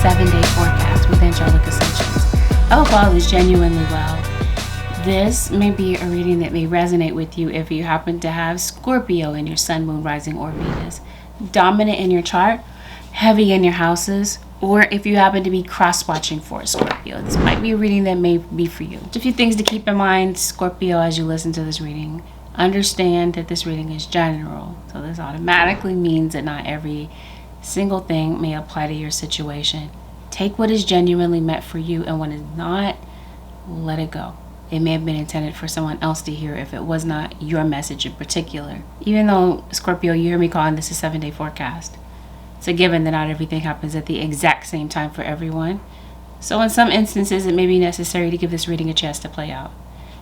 7-day forecast with Angelic Ascensions. I hope all is genuinely well. This may be a reading that may resonate with you if you happen to have Scorpio in your sun, moon, rising, or Venus, dominant in your chart, heavy in your houses, or if you happen to be cross-watching for a Scorpio. This might be a reading that may be for you. A few things to keep in mind, Scorpio, as you listen to this reading. Understand that this reading is general. So this automatically means that not every single thing may apply to your situation. Take what is genuinely meant for you, and when it's not, let it go. It may have been intended for someone else to hear if it was not your message in particular. Even though, Scorpio, you hear me calling this a 7-day forecast, it's a given that not everything happens at the exact same time for everyone. So in some instances, it may be necessary to give this reading a chance to play out.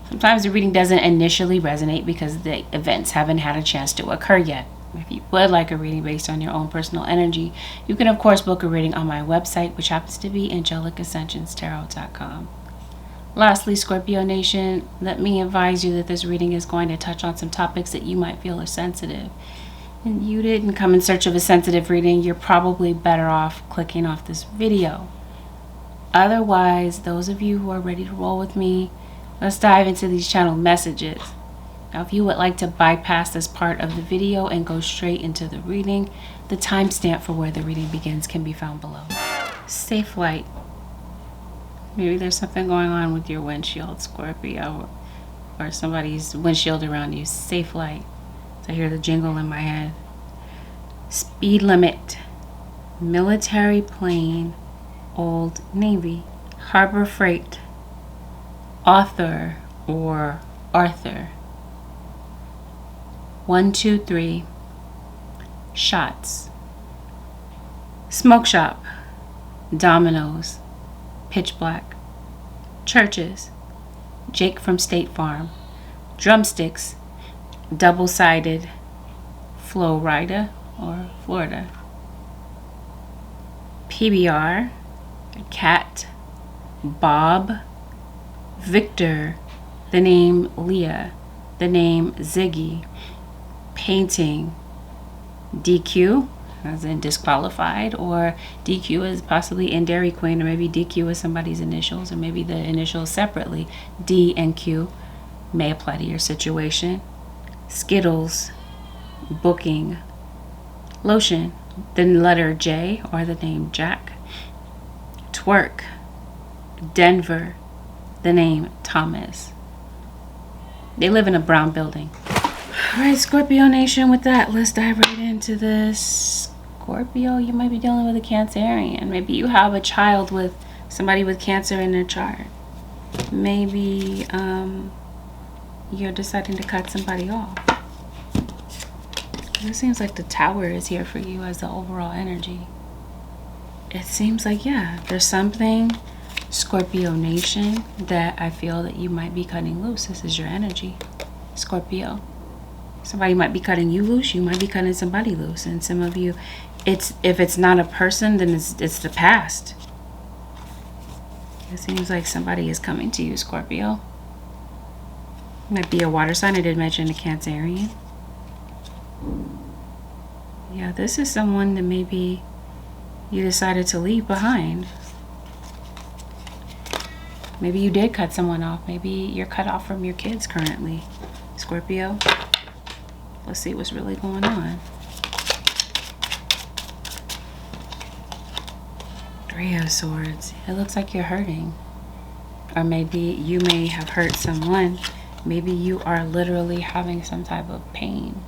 Sometimes the reading doesn't initially resonate because the events haven't had a chance to occur yet. If you would like a reading based on your own personal energy, you can of course book a reading on my website, which happens to be AngelicAscensionsTarot.com. Lastly, Scorpio Nation, let me advise you that this reading is going to touch on some topics that you might feel are sensitive. And you didn't come in search of a sensitive reading, you're probably better off clicking off this video. Otherwise, those of you who are ready to roll with me, let's dive into these channel messages. Now, if you would like to bypass this part of the video and go straight into the reading, the timestamp for where the reading begins can be found below. Safe flight. Maybe there's something going on with your windshield, Scorpio, or somebody's windshield around you. Safe flight. So I hear the jingle in my head. Speed limit. Military plane. Old Navy. Harbor freight. Author or Arthur. 1, 2, 3. Shots. Smoke shop. Dominoes. Pitch black. Churches. Jake from State Farm. Drumsticks. Double-sided. Florida or Florida. PBR. Cat. Bob. Victor. The name Leah. The name Ziggy. Painting. DQ, as in disqualified, or DQ is possibly in Dairy Queen, or maybe DQ is somebody's initials, or maybe the initials separately. D and Q may apply to your situation. Skittles. Booking. Lotion, the letter J or the name Jack. Twerk. Denver, the name Thomas. They live in a brown building. Alright, Scorpio Nation, with that, let's dive right into this. Scorpio, you might be dealing with a Cancerian. Maybe you have a child with somebody with Cancer in their chart. Maybe you're deciding to cut somebody off. It seems like the Tower is here for you as the overall energy. It seems like, yeah, there's something, Scorpio Nation, that I feel that you might be cutting loose. This is your energy, Scorpio. Somebody might be cutting you loose. You might be cutting somebody loose. And some of you, if it's not a person, then it's the past. It seems like somebody is coming to you, Scorpio. Might be a water sign. I did mention a Cancerian. Yeah, this is someone that maybe you decided to leave behind. Maybe you did cut someone off. Maybe you're cut off from your kids currently, Scorpio. Let's see what's really going on. 3 of Swords. It looks like you're hurting. Or maybe you may have hurt someone. Maybe you are literally having some type of pain.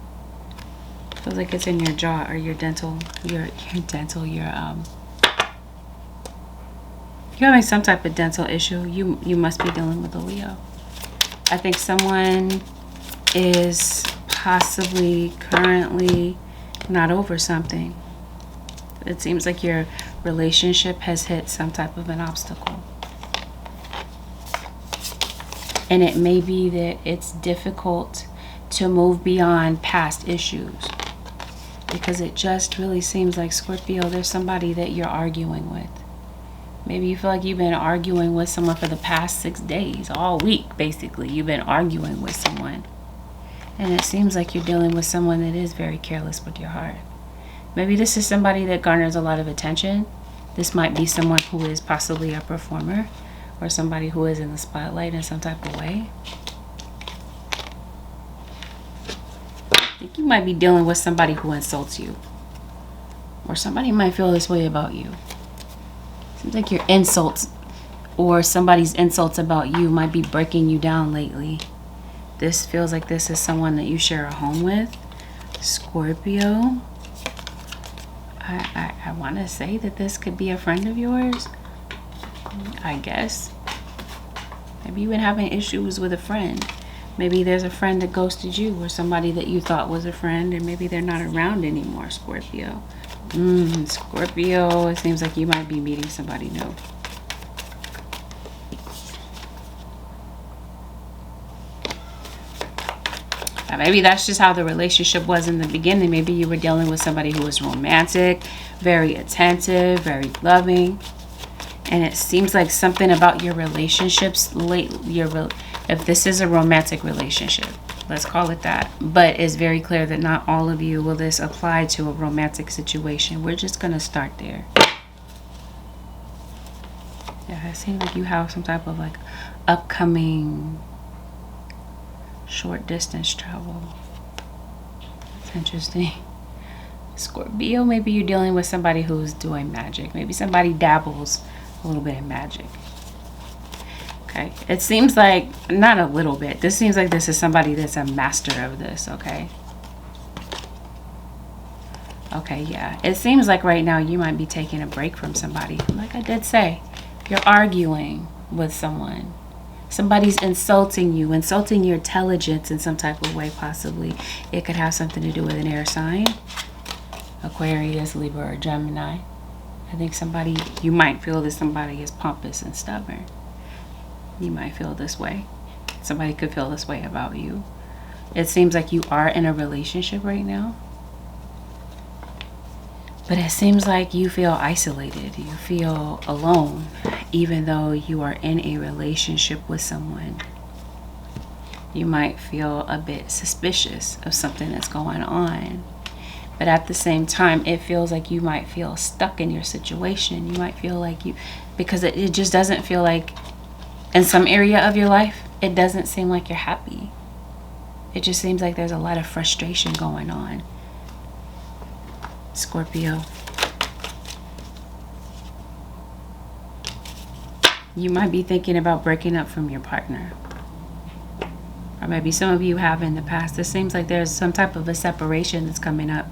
Feels like it's in your jaw or your dental. You're having some type of dental issue. You must be dealing with a Leo. I think someone is possibly currently not over something. It seems like your relationship has hit some type of an obstacle. And it may be that it's difficult to move beyond past issues. Because it just really seems like, Scorpio, there's somebody that you're arguing with. Maybe you feel like you've been arguing with someone for the past 6 days, all week, basically. You've been arguing with someone. And it seems like you're dealing with someone that is very careless with your heart. Maybe this is somebody that garners a lot of attention. This might be someone who is possibly a performer or somebody who is in the spotlight in some type of way. I think you might be dealing with somebody who insults you, or somebody might feel this way about you. Seems like your insults or somebody's insults about you might be breaking you down lately. This feels like this is someone that you share a home with, Scorpio. I want to say that this could be a friend of yours, I guess. Maybe you've been having issues with a friend. Maybe there's a friend that ghosted you, or somebody that you thought was a friend, and maybe they're not around anymore, Scorpio. Scorpio, it seems like you might be meeting somebody new. Now, maybe that's just how the relationship was in the beginning. Maybe you were dealing with somebody who was romantic, very attentive, very loving. And it seems like something about your relationships if this is a romantic relationship, let's call it that, but it's very clear that not all of you will this apply to a romantic situation. We're just going to start there. Yeah, it seems like you have some type of like upcoming short distance travel. That's interesting. Scorpio, maybe you're dealing with somebody who's doing magic. Maybe somebody dabbles a little bit in magic. Okay, it seems like, not a little bit, this seems like this is somebody that's a master of this, okay? Okay, yeah, it seems like right now you might be taking a break from somebody. Like I did say, you're arguing with someone. Somebody's insulting you, insulting your intelligence in some type of way, possibly. It could have something to do with an air sign, Aquarius, Libra, or Gemini. I think you might feel that somebody is pompous and stubborn. You might feel this way. Somebody could feel this way about you. It seems like you are in a relationship right now, but it seems like you feel isolated. You feel alone, even though you are in a relationship with someone. You might feel a bit suspicious of something that's going on. But at the same time, it feels like you might feel stuck in your situation. You might feel like because it just doesn't feel like, in some area of your life, it doesn't seem like you're happy. It just seems like there's a lot of frustration going on, Scorpio. You might be thinking about breaking up from your partner. Or maybe some of you have in the past. It seems like there's some type of a separation that's coming up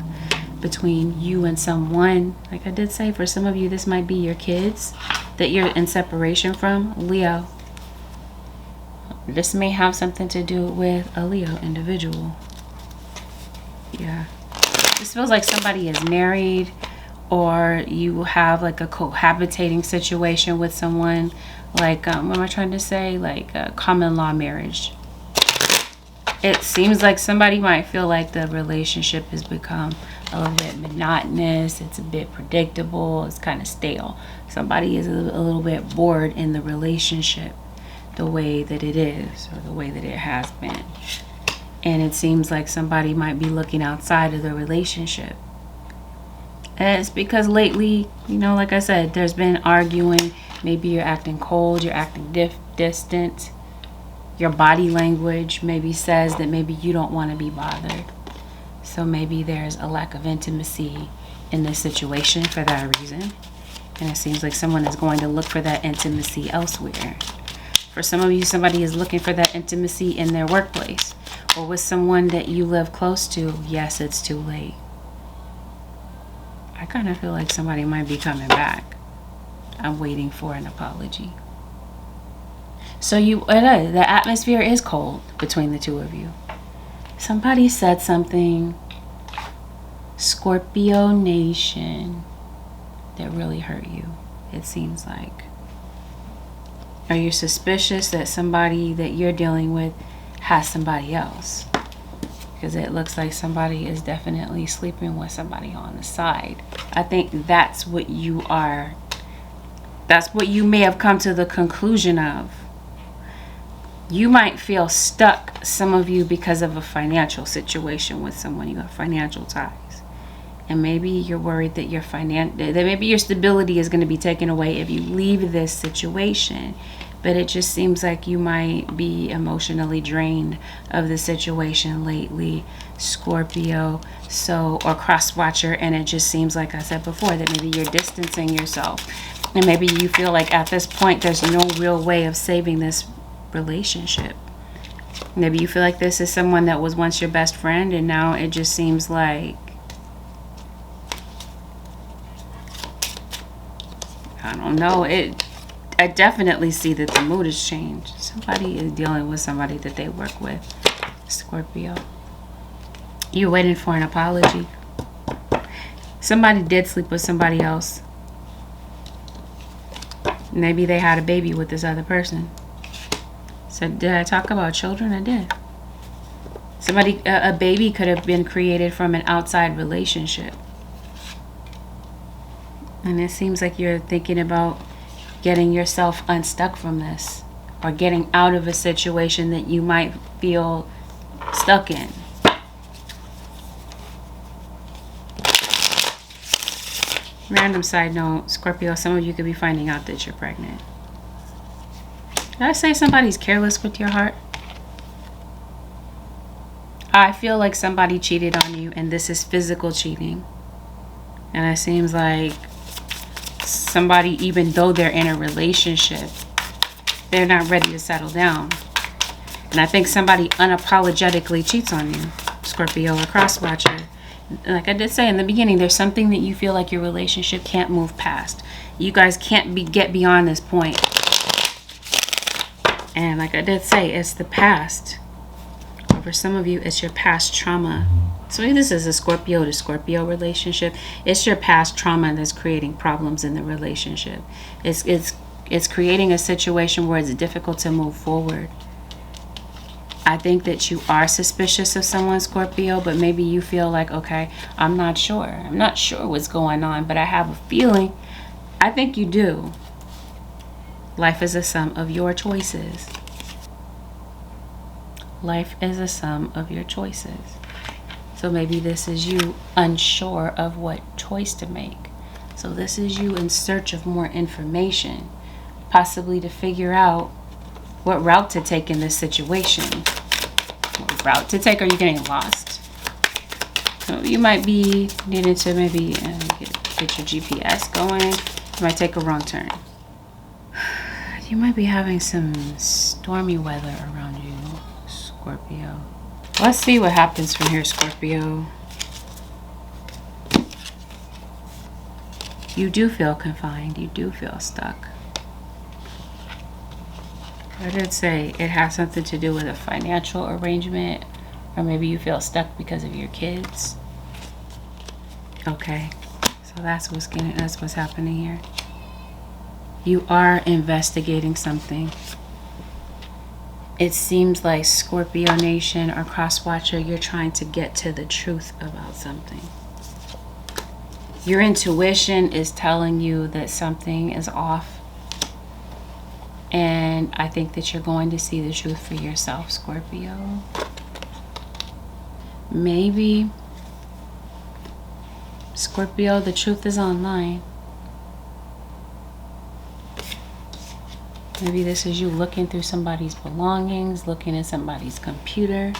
between you and someone. Like I did say, for some of you, this might be your kids that you're in separation from, Leo. This may have something to do with a Leo individual. Yeah. This feels like somebody is married, or you have like a cohabitating situation with someone. Like, what am I trying to say? Like a common law marriage. It seems like somebody might feel like the relationship has become a little bit monotonous. It's a bit predictable. It's kind of stale. Somebody is a little bit bored in the relationship, the way that it is, or the way that it has been. And it seems like somebody might be looking outside of the relationship. And it's because lately, like I said, there's been arguing. Maybe you're acting cold, you're acting distant. Your body language maybe says that maybe you don't want to be bothered. So maybe there's a lack of intimacy in this situation for that reason. And it seems like someone is going to look for that intimacy elsewhere. For some of you, somebody is looking for that intimacy in their workplace or with someone that you live close to. Yes, it's too late. I kind of feel like somebody might be coming back. I'm waiting for an apology. So the atmosphere is cold between the two of you. Somebody said something, Scorpio Nation, that really hurt you, it seems like. Are you suspicious that somebody that you're dealing with has somebody else? Because it looks like somebody is definitely sleeping with somebody on the side. I think that's what you are. That's what you may have come to the conclusion of. You might feel stuck, some of you, because of a financial situation with someone. You have financial ties. And maybe you're worried that that maybe your stability is going to be taken away if you leave this situation. But it just seems like you might be emotionally drained of the situation lately, Scorpio. So, or cross watcher, and it just seems like I said before that maybe you're distancing yourself. And maybe you feel like at this point there's no real way of saving this relationship. Maybe you feel like this is someone that was once your best friend, and now it just seems like, I don't know, I definitely see that the mood has changed. Somebody is dealing with somebody that they work with, Scorpio. You're waiting for an apology. Somebody did sleep with somebody else. Maybe they had a baby with this other person. So did I talk about children? I did. A baby could have been created from an outside relationship. And it seems like you're thinking about getting yourself unstuck from this, or getting out of a situation that you might feel stuck in. Random side note, Scorpio, some of you could be finding out that you're pregnant. Did I say somebody's careless with your heart? I feel like somebody cheated on you, and this is physical cheating. And it seems like somebody, even though they're in a relationship, they're not ready to settle down. And I think somebody unapologetically cheats on you, Scorpio or cross-watcher. Like I did say in the beginning, there's something that you feel like your relationship can't move past. You guys can't get beyond this point. And like I did say, it's the past. Or for some of you, it's your past trauma. So maybe this is a Scorpio to Scorpio relationship. It's your past trauma that's creating problems in the relationship. It's creating a situation where it's difficult to move forward. I think that you are suspicious of someone, Scorpio, but maybe you feel like, okay, I'm not sure. I'm not sure what's going on, but I have a feeling. I think you do. Life is a sum of your choices. Life is a sum of your choices. So maybe this is you unsure of what choice to make. So this is you in search of more information, possibly to figure out what route to take in this situation. What route to take? Are you getting lost? So you might be needing to maybe get your GPS going. You might take a wrong turn. You might be having some stormy weather around you, Scorpio. Let's see what happens from here, Scorpio. You do feel confined. You do feel stuck. I did say it has something to do with a financial arrangement, or maybe you feel stuck because of your kids. Okay, so that's what's happening here. You are investigating something. It seems like Scorpio Nation or Crosswatcher, you're trying to get to the truth about something. Your intuition is telling you that something is off. And I think that you're going to see the truth for yourself, Scorpio. Maybe, Scorpio, the truth is online. Maybe this is you looking through somebody's belongings, looking at somebody's computer,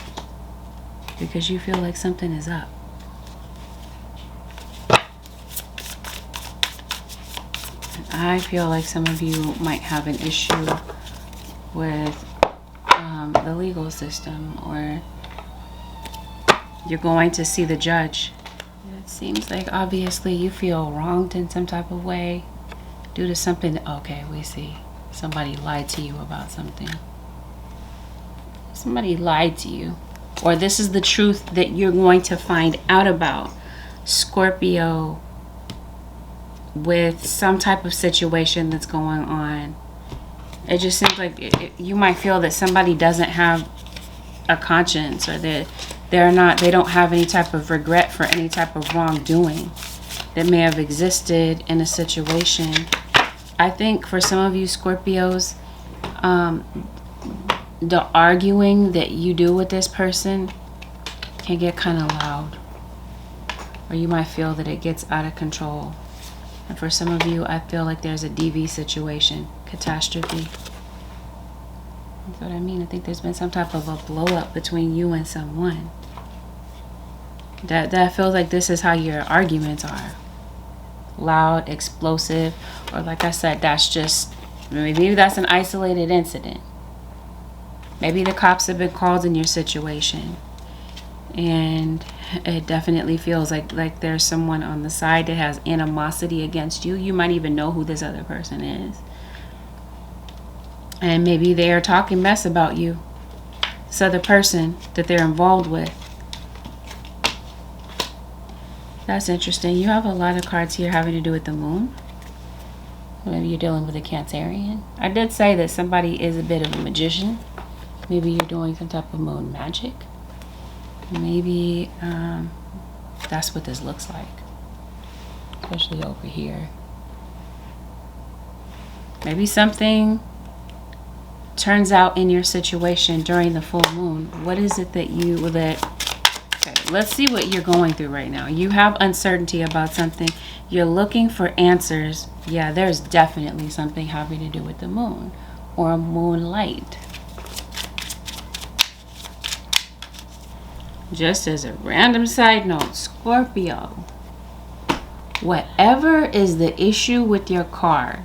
because you feel like something is up. I feel like some of you might have an issue with the legal system, or you're going to see the judge. It seems like obviously you feel wronged in some type of way due to something. Okay, we see. Somebody lied to you about something. Somebody lied to you. Or this is the truth that you're going to find out about, Scorpio, with some type of situation that's going on. It just seems like you might feel that somebody doesn't have a conscience, or that they don't have any type of regret for any type of wrongdoing that may have existed in a situation. I think for some of you Scorpios, the arguing that you do with this person can get kind of loud. or you might feel that it gets out of control. And for some of you, I feel like there's a DV situation, catastrophe. That's what I mean. I think there's been some type of a blow up between you and someone. That feels like this is how your arguments are. Loud, explosive, or like I said, that's just, maybe that's an isolated incident. Maybe the cops have been called in your situation. And it definitely feels like there's someone on the side that has animosity against you. You might even know who this other person is. And maybe they are talking mess about you. This other person that they're involved with. That's interesting. You have a lot of cards here having to do with the moon. Maybe you're dealing with a Cancerian. I did say that somebody is a bit of a magician. Maybe you're doing some type of moon magic. Maybe that's what this looks like. Especially over here. Maybe something turns out in your situation during the full moon. What is it that okay, let's see what you're going through right now. You have uncertainty about something. You're looking for answers. Yeah, there's definitely something having to do with the moon or a moonlight. Just as a random side note, Scorpio, whatever is the issue with your car,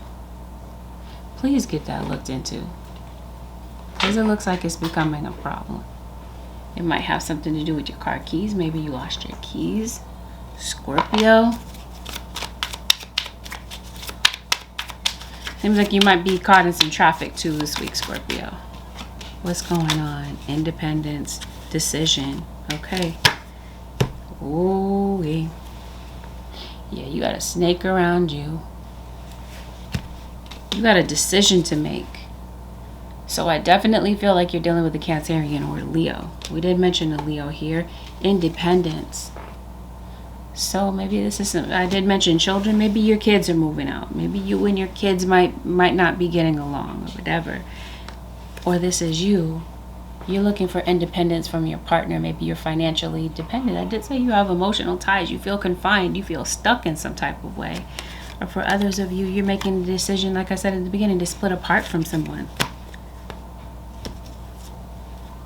please get that looked into. Because it looks like it's becoming a problem. It might have something to do with your car keys. Maybe you lost your keys. Scorpio. Seems like you might be caught in some traffic too this week, Scorpio. What's going on? Independence, decision. Okay. Ooh, yeah, you got a snake around you. You got a decision to make. So I definitely feel like you're dealing with a Cancerian or a Leo. We did mention a Leo here. Independence. So maybe this is I did mention children. Maybe your kids are moving out. Maybe you and your kids might not be getting along or whatever. Or this is you. You're looking for independence from your partner. Maybe you're financially dependent. I did say you have emotional ties. You feel confined. You feel stuck in some type of way. Or for others of you, you're making a decision, like I said in the beginning, to split apart from someone.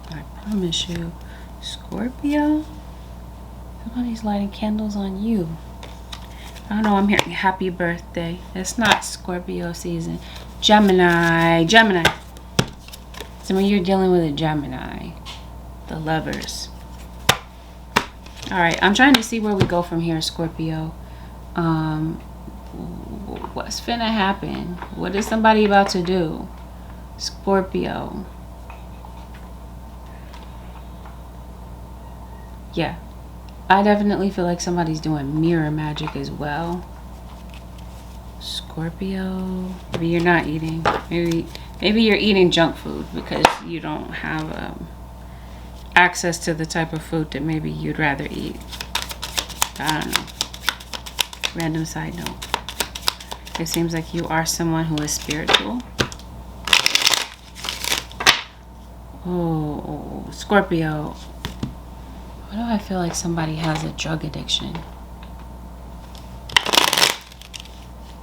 I promise you, Scorpio, somebody's lighting candles on you. I don't know, I'm hearing happy birthday. It's not Scorpio season. Gemini. So when you're dealing with a Gemini, the lovers. All right, I'm trying to see where we go from here, Scorpio. What's finna happen? What is somebody about to do? Scorpio. Yeah, I definitely feel like somebody's doing mirror magic as well. Scorpio. Maybe you're not eating. Maybe you're eating junk food because you don't have access to the type of food that maybe you'd rather eat. I don't know. Random side note. It seems like you are someone who is spiritual. Oh, Scorpio. Why do I feel like somebody has a drug addiction?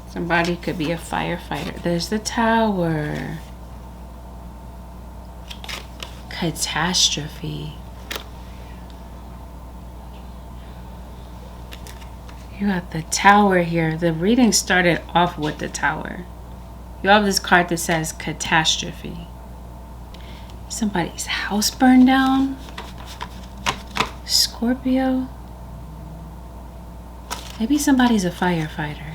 Somebody could be a firefighter. There's the Tower. Catastrophe. You got the Tower here. The reading started off with the Tower. You have this card that says catastrophe. Somebody's house burned down. Scorpio. Maybe somebody's a firefighter.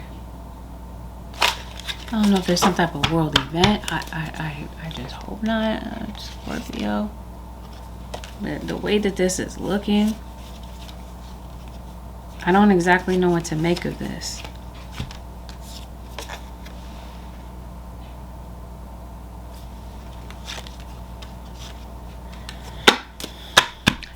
I don't know if there's some type of world event. I just hope not. Scorpio. The way that this is looking, I don't exactly know what to make of this.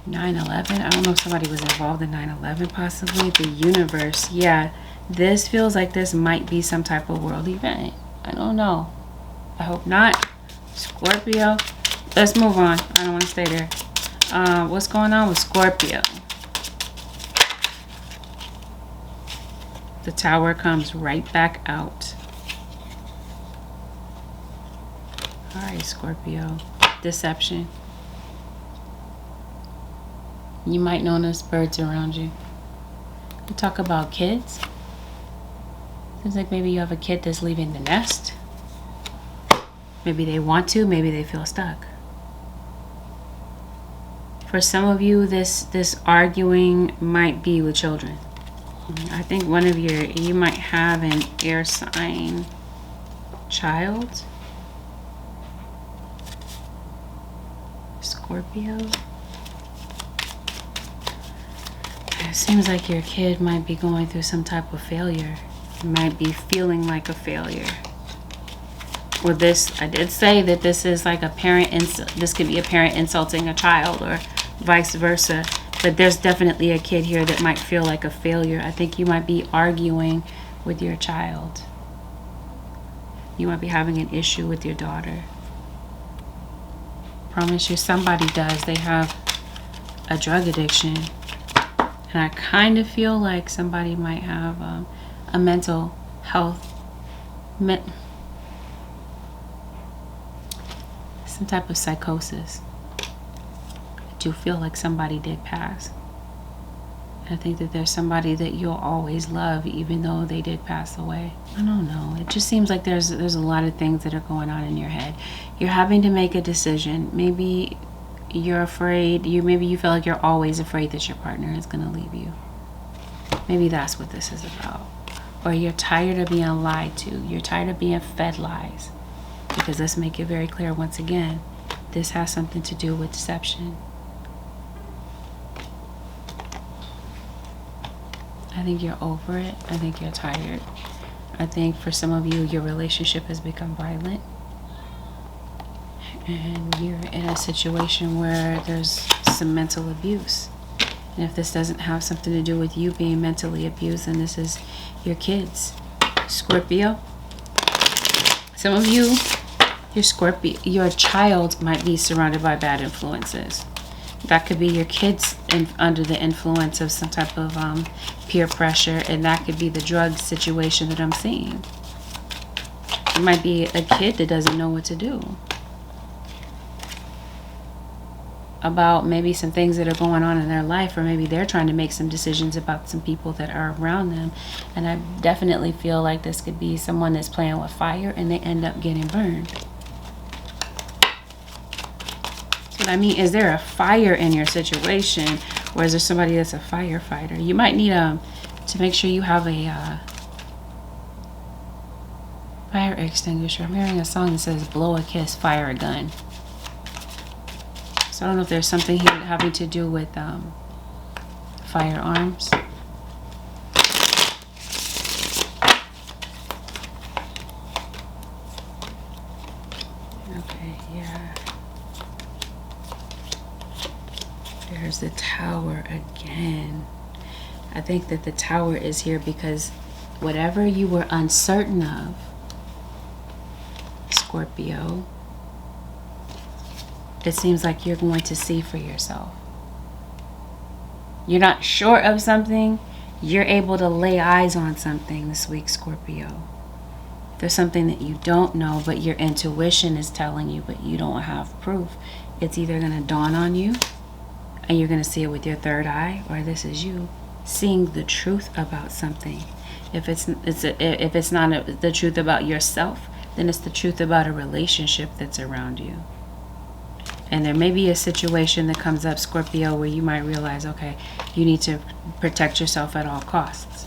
9/11. I don't know if somebody was involved in 9/11 possibly. The universe. Yeah, this feels like this might be some type of world event. I don't know. I hope not. Scorpio. Let's move on. I don't want to stay there. What's going on with Scorpio? The Tower comes right back out. All right, Scorpio. Deception. You might notice birds around you. We talk about kids. Seems like maybe you have a kid that's leaving the nest. Maybe they want to, maybe they feel stuck. For some of you, this arguing might be with children. I think one of you might have an air sign child. Scorpio. It seems like your kid might be going through some type of failure. Might be feeling like a failure. Or this, I did say that this is like a parent, this could be a parent insulting a child or vice versa. But there's definitely a kid here that might feel like a failure. I think you might be arguing with your child. You might be having an issue with your daughter. Promise you, somebody does. They have a drug addiction. And I kind of feel like somebody might have a mental health, some type of psychosis. I do feel like somebody did pass. I think that there's somebody that you'll always love even though they did pass away. I don't know. It just seems like there's a lot of things that are going on in your head. You're having to make a decision. Maybe you're afraid. Maybe you feel like you're always afraid that your partner is going to leave you. Maybe that's what this is about. Or you're tired of being lied to. You're tired of being fed lies. Because let's make it very clear once again, this has something to do with deception. I think you're over it. I think you're tired. I think for some of you, your relationship has become violent. And you're in a situation where there's some mental abuse. And if this doesn't have something to do with you being mentally abused, then this is your kids. Scorpio. Some of you, your child might be surrounded by bad influences. That could be your kids under the influence of some type of peer pressure, and that could be the drug situation that I'm seeing. It might be a kid that doesn't know what to do about maybe some things that are going on in their life, or maybe they're trying to make some decisions about some people that are around them. And I definitely feel like this could be someone that's playing with fire and they end up getting burned. I mean, is there a fire in your situation, or is there somebody that's a firefighter? You might need to make sure you have a fire extinguisher. I'm hearing a song that says blow a kiss, fire a gun. So I don't know if there's something here having to do with firearms. Okay, yeah. There's the Tower again. I think that the Tower is here because whatever you were uncertain of, Scorpio, it seems like you're going to see for yourself. You're not sure of something, you're able to lay eyes on something this week, Scorpio. There's something that you don't know, but your intuition is telling you, but you don't have proof. It's either going to dawn on you, and you're going to see it with your third eye, or this is you seeing the truth about something. If it's not the truth about yourself, then it's the truth about a relationship that's around you. And there may be a situation that comes up, Scorpio, where you might realize, okay, you need to protect yourself at all costs.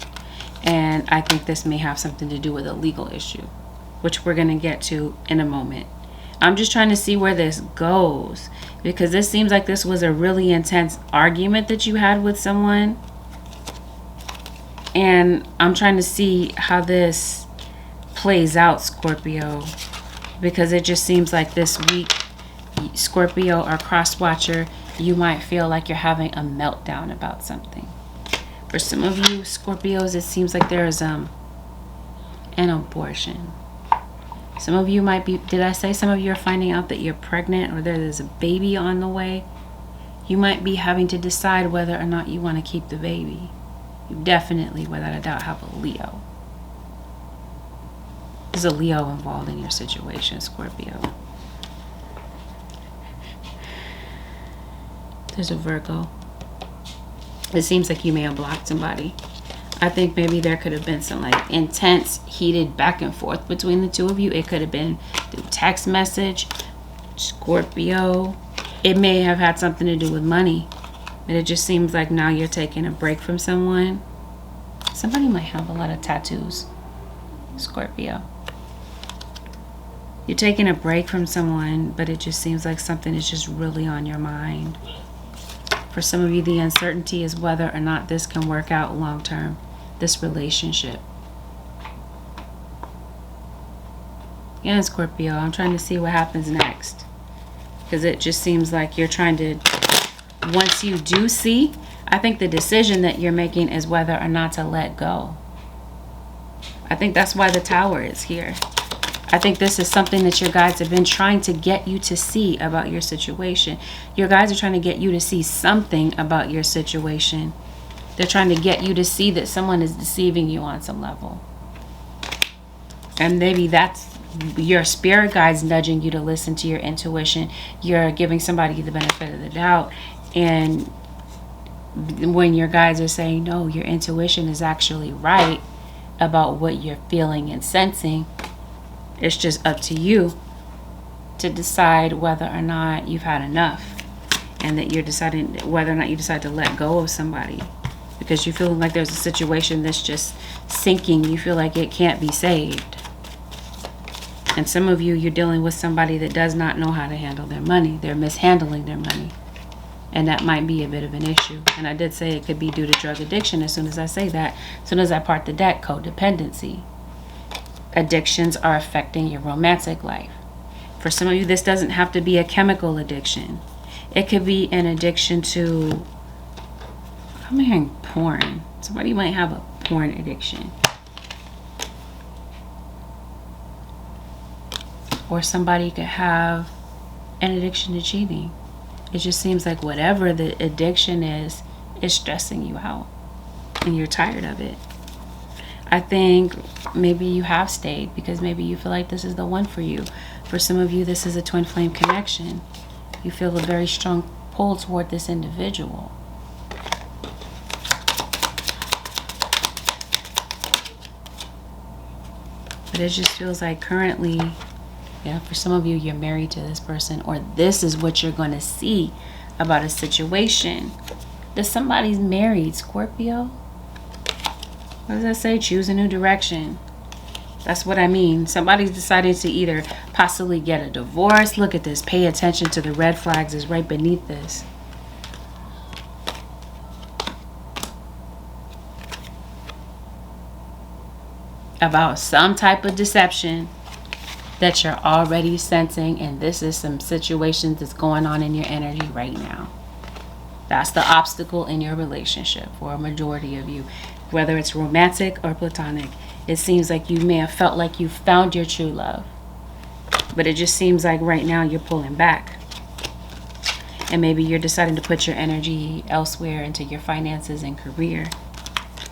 And I think this may have something to do with a legal issue, which we're going to get to in a moment. I'm just trying to see where this goes, because this seems like this was a really intense argument that you had with someone. And I'm trying to see how this plays out, Scorpio, because it just seems like this week, Scorpio or cross-watcher, you might feel like you're having a meltdown about something. For some of you Scorpios, it seems like there is an abortion. Some of you might be, did I say some of you are finding out that you're pregnant, or there is a baby on the way? You might be having to decide whether or not you want to keep the baby. You definitely, without a doubt, have a Leo. There's a Leo involved in your situation, Scorpio. There's a Virgo. It seems like you may have blocked somebody. I think maybe there could have been some like intense, heated back and forth between the two of you. It could have been through text message, Scorpio. It may have had something to do with money. But it just seems like now you're taking a break from someone. Somebody might have a lot of tattoos, Scorpio. You're taking a break from someone, but it just seems like something is just really on your mind. For some of you, the uncertainty is whether or not this can work out long term, this relationship. Yeah, Scorpio, I'm trying to see what happens next. Because it just seems like you're trying to, once you do see, I think the decision that you're making is whether or not to let go. I think that's why the Tower is here. I think this is something that your guides have been trying to get you to see about your situation. Your guides are trying to get you to see something about your situation. They're trying to get you to see that someone is deceiving you on some level. And maybe that's your spirit guides nudging you to listen to your intuition. You're giving somebody the benefit of the doubt. And when your guides are saying, no, your intuition is actually right about what you're feeling and sensing, it's just up to you to decide whether or not you've had enough, and that you're deciding whether or not you decide to let go of somebody because you feel like there's a situation that's just sinking. You feel like it can't be saved. And some of you, you're dealing with somebody that does not know how to handle their money. They're mishandling their money. And that might be a bit of an issue. And I did say it could be due to drug addiction. As soon as I say that, as soon as I part the deck, codependency. Addictions are affecting your romantic life. For some of you, this doesn't have to be a chemical addiction. It could be an addiction to, I'm hearing porn. Somebody might have a porn addiction. Or somebody could have an addiction to cheating. It just seems like whatever the addiction is stressing you out. And you're tired of it. I think maybe you have stayed because maybe you feel like this is the one for you. For some of you, this is a twin flame connection. You feel a very strong pull toward this individual. But it just feels like currently, yeah, for some of you, you're married to this person, or this is what you're going to see about a situation. That somebody's married, Scorpio. What does that say? Choose a new direction. That's what I mean. Somebody's decided to either possibly get a divorce. Look at this. Pay attention to the red flags is right beneath this. About some type of deception that you're already sensing. And this is some situations that's going on in your energy right now. That's the obstacle in your relationship for a majority of you. Whether it's romantic or platonic, it seems like you may have felt like you found your true love. But it just seems like right now you're pulling back. And maybe you're deciding to put your energy elsewhere into your finances and career.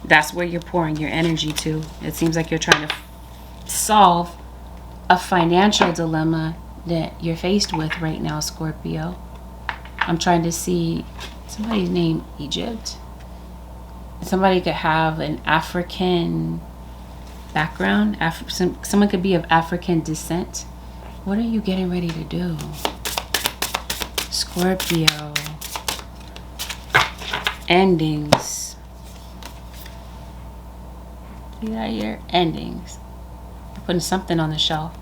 That's where you're pouring your energy to. It seems like you're trying to solve a financial dilemma that you're faced with right now, Scorpio. I'm trying to see somebody's name, Egypt. Somebody could have an African background. Someone could be of African descent. What are you getting ready to do? Scorpio. Endings. See that here? Endings. You're putting something on the shelf.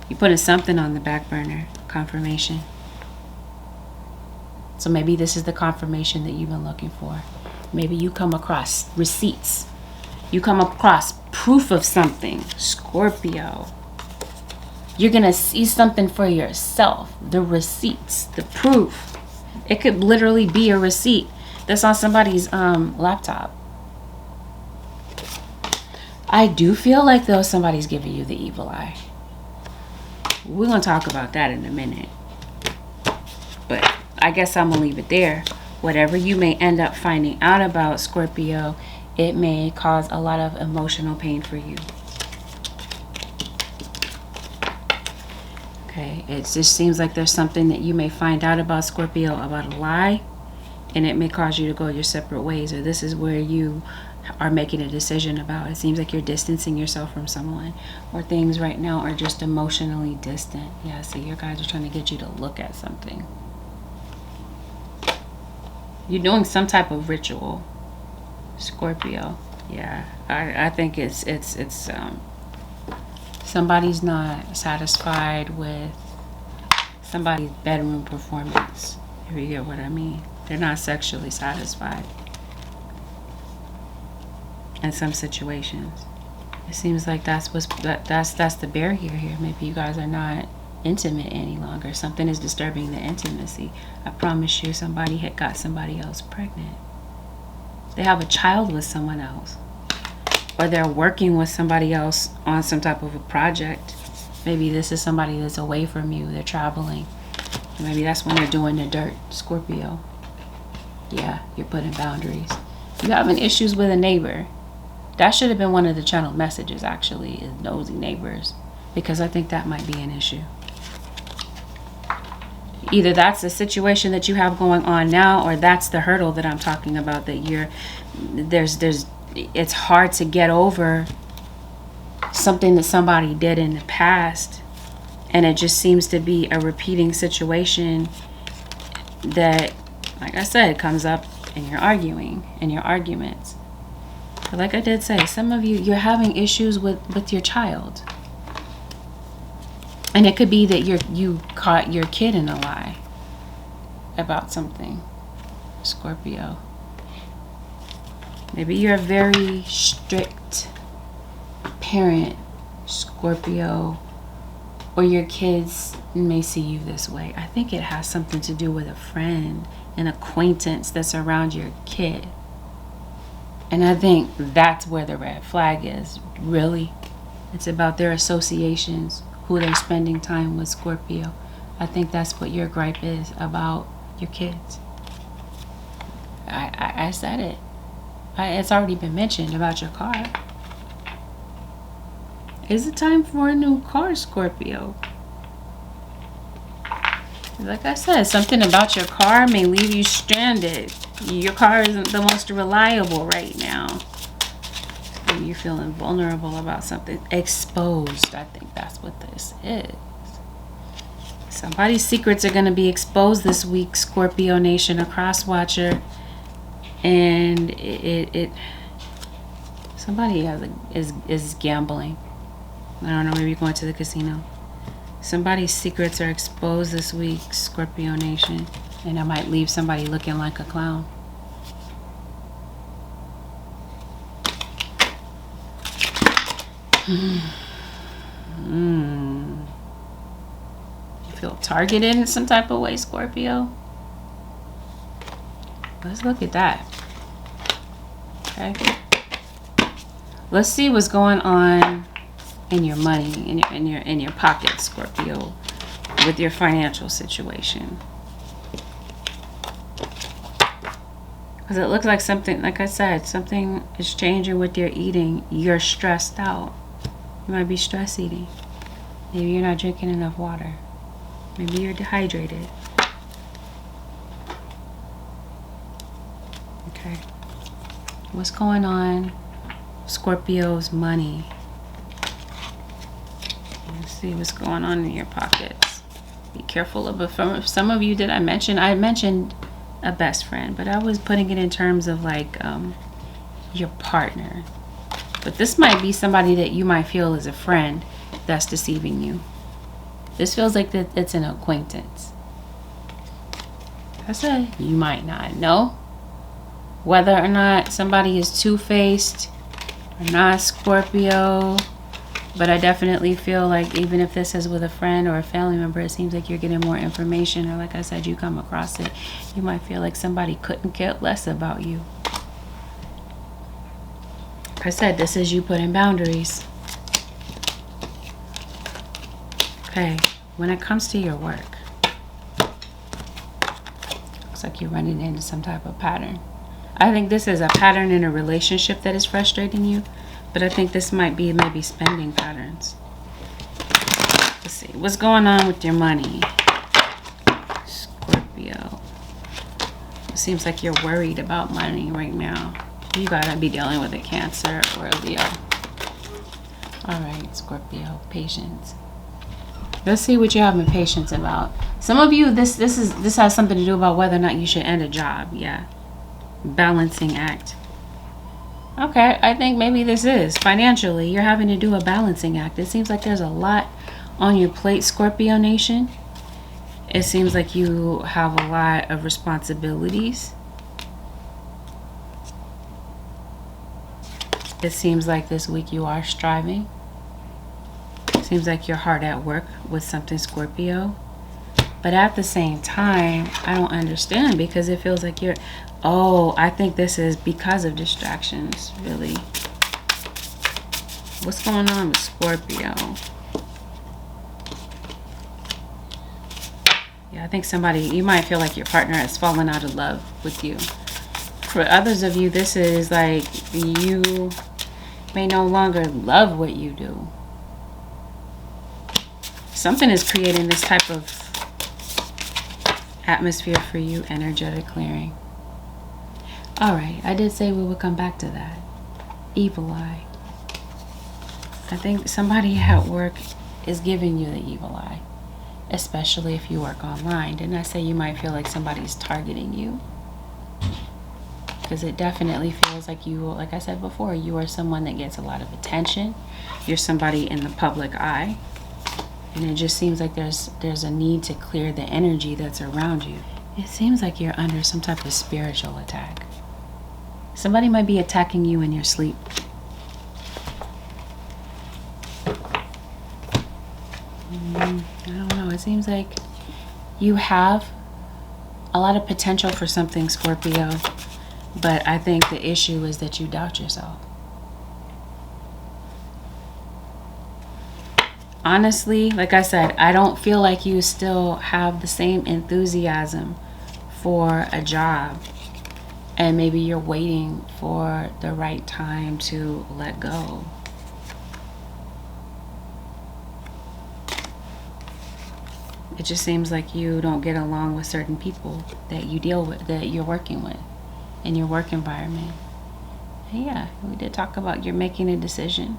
You're putting something on the back burner. Confirmation. So maybe this is the confirmation that you've been looking for. Maybe you come across receipts. You come across proof of something. Scorpio. You're going to see something for yourself. The receipts. The proof. It could literally be a receipt that's on somebody's laptop. I do feel like though somebody's giving you the evil eye. We're going to talk about that in a minute. But I guess I'm going to leave it there. Whatever you may end up finding out about, Scorpio, it may cause a lot of emotional pain for you. Okay, it just seems like there's something that you may find out about, Scorpio, about a lie, and it may cause you to go your separate ways, or this is where you are making a decision about. It seems like you're distancing yourself from someone, or things right now are just emotionally distant. Yeah, see, your guys are trying to get you to look at something. You're doing some type of ritual, Scorpio. Yeah, I think it's somebody's not satisfied with somebody's bedroom performance, if you get what I mean. They're not sexually satisfied in some situations. It seems like that's the barrier here. Maybe you guys are not intimate any longer. Something is disturbing the intimacy. I promise you, somebody had got somebody else pregnant. They have a child with someone else, or they're working with somebody else on some type of a project. Maybe this is somebody that's away from you. They're traveling. Maybe that's when they're doing the dirt, Scorpio. Yeah, you're putting boundaries. You're having issues with a neighbor. That should have been one of the channel messages, actually, is nosy neighbors, because I think that might be an issue. Either that's the situation that you have going on now, or that's the hurdle that I'm talking about, that it's hard to get over something that somebody did in the past, and it just seems to be a repeating situation that, like I said, comes up in your arguments. But like I did say, some of you're having issues with your child. And it could be that you caught your kid in a lie about something, Scorpio. Maybe you're a very strict parent, Scorpio, or your kids may see you this way. I think it has something to do with a friend, an acquaintance that's around your kid. And I think that's where the red flag is, really. It's about their associations, who they're spending time with, Scorpio. I think that's what your gripe is about your kids. I said it. It's already been mentioned about your car. Is it time for a new car, Scorpio? Like I said, something about your car may leave you stranded. Your car isn't the most reliable right now. And you're feeling vulnerable about something. Exposed. I think that's what this is. Somebody's secrets are going to be exposed this week, Scorpio Nation, a cross watcher. And somebody is gambling. I don't know, maybe going to the casino. Somebody's secrets are exposed this week, Scorpio Nation, and I might leave somebody looking like a clown. You feel targeted in some type of way, Scorpio? Let's look at that. Okay. Let's see what's going on in your money, in your pocket, Scorpio, with your financial situation. Because it looks like something, like I said, something is changing with your eating. You're stressed out. You might be stress eating. Maybe you're not drinking enough water. Maybe you're dehydrated. Okay. What's going on? Scorpio's money. Let's see what's going on in your pockets. Be careful of it. Some of you, did I mentioned a best friend, but I was putting it in terms of like your partner. But this might be somebody that you might feel is a friend that's deceiving you. This feels like that it's an acquaintance. I said you might not know whether or not somebody is two-faced or not, Scorpio. But I definitely feel like even if this is with a friend or a family member, it seems like you're getting more information, or like I said, you come across it. You might feel like somebody couldn't care less about you. Like I said, this is you putting boundaries. Okay, when it comes to your work, looks like you're running into some type of pattern. I think this is a pattern in a relationship that is frustrating you, but I think this might be maybe spending patterns. Let's see. What's going on with your money, Scorpio? It seems like you're worried about money right now. You gotta be dealing with a Cancer or a Leo. All right, Scorpio, patience. Let's see what you're having patience about. Some of you, this has something to do about whether or not you should end a job. Yeah, balancing act. Okay, I think maybe this is financially. You're having to do a balancing act. It seems like there's a lot on your plate, Scorpio Nation. It seems like you have a lot of responsibilities. It seems like this week you are striving. Seems like you're hard at work with something, Scorpio. But at the same time, I don't understand, because it feels like you're... Oh, I think this is because of distractions, really. What's going on with Scorpio? Yeah, I think somebody... You might feel like your partner has fallen out of love with you. For others of you, this is like you may no longer love what you do. Something is creating this type of atmosphere for you, energetic clearing. All right, I did say we would come back to that. Evil eye. I think somebody at work is giving you the evil eye, especially if you work online. Didn't I say you might feel like somebody's targeting you? Because it definitely feels like you, like I said before, you are someone that gets a lot of attention. You're somebody in the public eye. And it just seems like there's a need to clear the energy that's around you. It seems like you're under some type of spiritual attack. Somebody might be attacking you in your sleep. I don't know. It seems like you have a lot of potential for something, Scorpio. But I think the issue is that you doubt yourself. Honestly, like I said, I don't feel like you still have the same enthusiasm for a job. And maybe you're waiting for the right time to let go. It just seems like you don't get along with certain people that you deal with, that you're working with in your work environment. And yeah, we did talk about you're making a decision.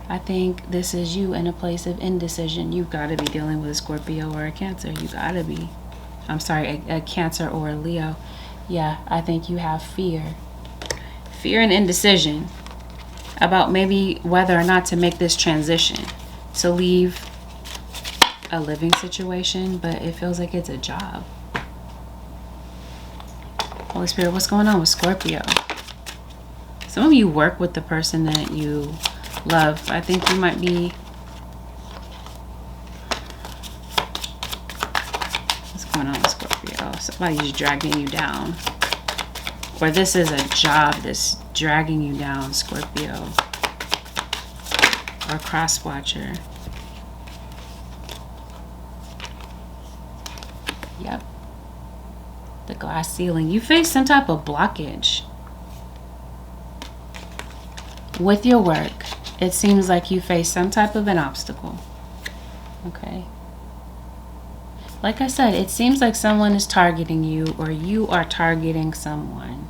I think this is you in a place of indecision. You've got to be dealing with a Scorpio or a Cancer. You got to be. I'm sorry, a Cancer or a Leo. Yeah, I think you have fear. Fear and indecision about maybe whether or not to make this transition, to leave a living situation, but it feels like it's a job. Holy Spirit, what's going on with Scorpio? Some of you work with the person that you love. I think you might be... What's going on with Scorpio? Somebody's dragging you down. Or this is a job that's dragging you down, Scorpio. Or cross-watcher. Yep. The glass ceiling. You face some type of blockage with your work. It seems like you face some type of an obstacle. Okay. Like I said, it seems like someone is targeting you, or you are targeting someone.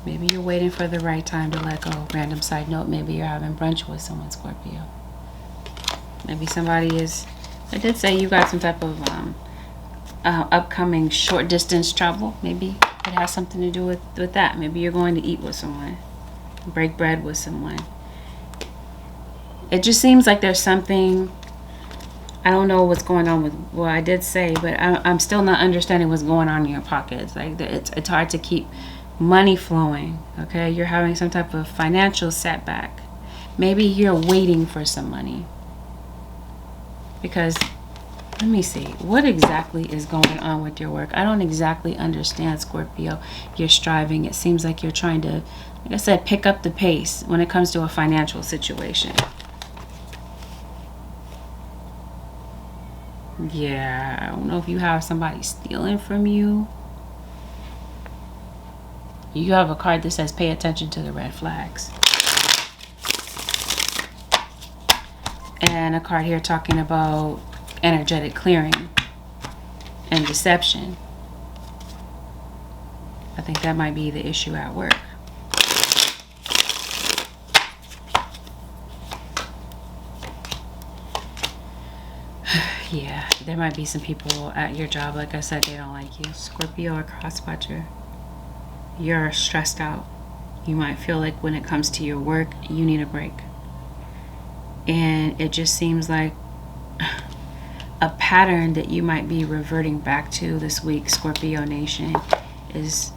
Maybe you're waiting for the right time to let go. Random side note, maybe you're having brunch with someone, Scorpio. Maybe somebody is... I did say you got some type of upcoming short distance travel. Maybe it has something to do with that. Maybe you're going to eat with someone, break bread with someone. It just seems like there's something... I don't know what's going on with... Well, I did say, but I'm still not understanding what's going on in your pockets. Like, it's hard to keep money flowing, okay? You're having some type of financial setback. Maybe you're waiting for some money. Because, let me see, what exactly is going on with your work? I don't exactly understand, Scorpio. You're striving. It seems like you're trying to, like I said, pick up the pace when it comes to a financial situation. Yeah, I don't know if you have somebody stealing from you. You have a card that says pay attention to the red flags. And a card here talking about energetic clearing and deception. I think that might be the issue at work. Yeah, there might be some people at your job, like I said, they don't like you. Scorpio or cross-watcher. You're stressed out. You might feel like when it comes to your work, you need a break. And it just seems like a pattern that you might be reverting back to this week, Scorpio Nation, is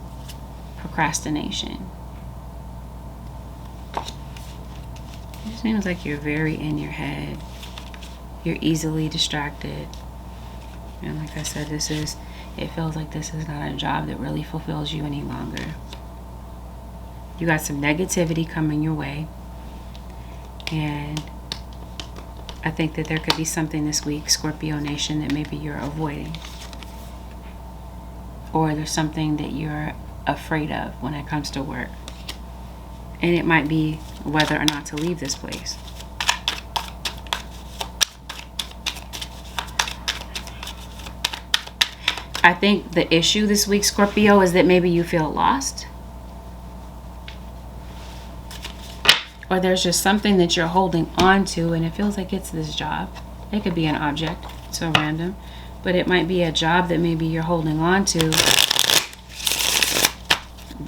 procrastination. It seems like you're very in your head. You're easily distracted. And like I said, it feels like this is not a job that really fulfills you any longer. You got some negativity coming your way. And I think that there could be something this week, Scorpio Nation, that maybe you're avoiding. Or there's something that you're afraid of when it comes to work. And it might be whether or not to leave this place. I think the issue this week, Scorpio, is that maybe you feel lost. Or there's just something that you're holding on to and it feels like it's this job. It could be an object, so random. But it might be a job that maybe you're holding on to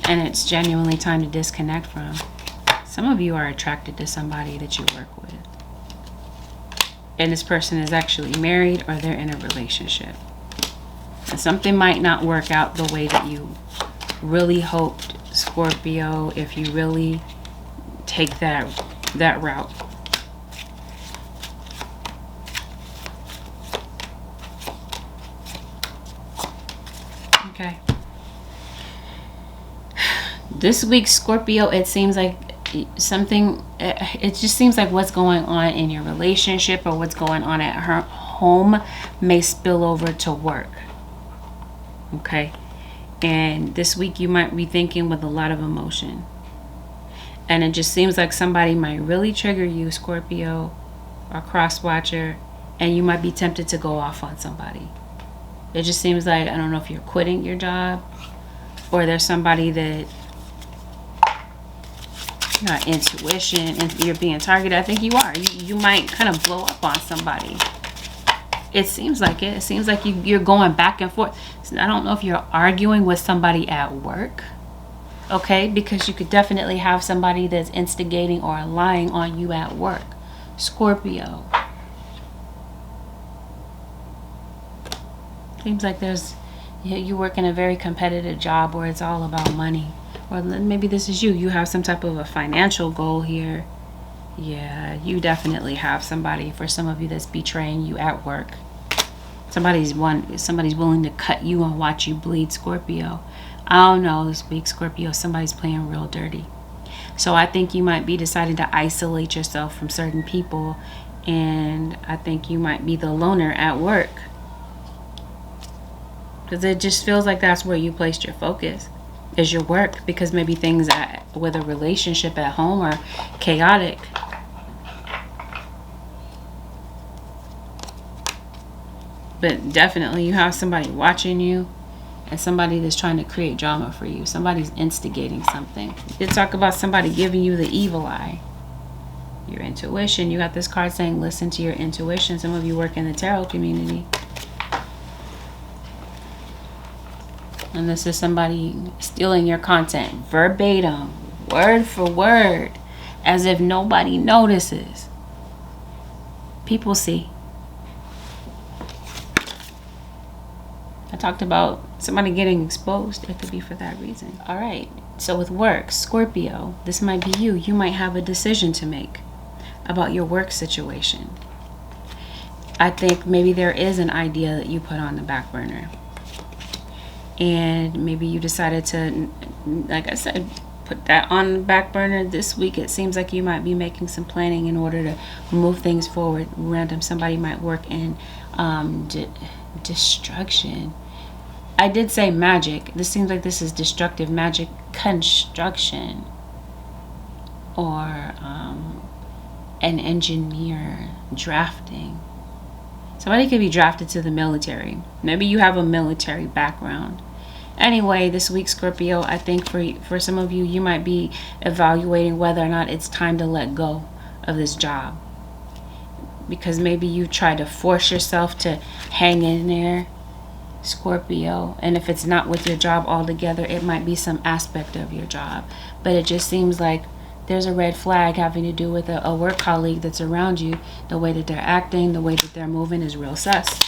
and it's genuinely time to disconnect from. Some of you are attracted to somebody that you work with. And this person is actually married or they're in a relationship. And something might not work out the way that you really hoped, Scorpio, if you really take that route. Okay. This week, Scorpio, it seems like something, it just seems like what's going on in your relationship or what's going on at her home may spill over to work. Okay. And this week you might be thinking with a lot of emotion. And it just seems like somebody might really trigger you, Scorpio or cross-watcher, and you might be tempted to go off on somebody. It just seems like, I don't know if you're quitting your job or there's somebody that you got intuition and you're being targeted. I think you are. You might kind of blow up on somebody. It seems like it. It seems like you're going back and forth. I don't know if you're arguing with somebody at work. Okay? Because you could definitely have somebody that's instigating or lying on you at work. Scorpio. Seems like you work in a very competitive job where it's all about money. Or maybe this is you. You have some type of a financial goal here. Yeah, you definitely have somebody, for some of you, that's betraying you at work. Somebody's willing to cut you and watch you bleed, Scorpio. I don't know this week, Scorpio. Somebody's playing real dirty. So I think you might be deciding to isolate yourself from certain people. And I think you might be the loner at work. Because it just feels like that's where you placed your focus, is your work. Because maybe things with a relationship at home are chaotic. But definitely you have somebody watching you and somebody that's trying to create drama for you. Somebody's instigating something. You talk about somebody giving you the evil eye. Your intuition. You got this card saying listen to your intuition. Some of you work in the tarot community. And this is somebody stealing your content verbatim, word for word, as if nobody notices. People see. I talked about somebody getting exposed. It could be for that reason. All right. So with work, Scorpio, this might be you. You might have a decision to make about your work situation. I think maybe there is an idea that you put on the back burner. And maybe you decided to, like I said, put that on the back burner this week. It seems like you might be making some planning in order to move things forward. Somebody might work in Destruction. I did say magic. This seems like this is destructive magic construction, or an engineer drafting. Somebody could be drafted to the military. Maybe you have a military background. Anyway, this week, Scorpio, I think for some of you, you might be evaluating whether or not it's time to let go of this job. Because maybe you try to force yourself to hang in there, Scorpio. And if it's not with your job altogether, it might be some aspect of your job. But it just seems like there's a red flag having to do with a work colleague that's around you. The way that they're acting, the way that they're moving is real sus.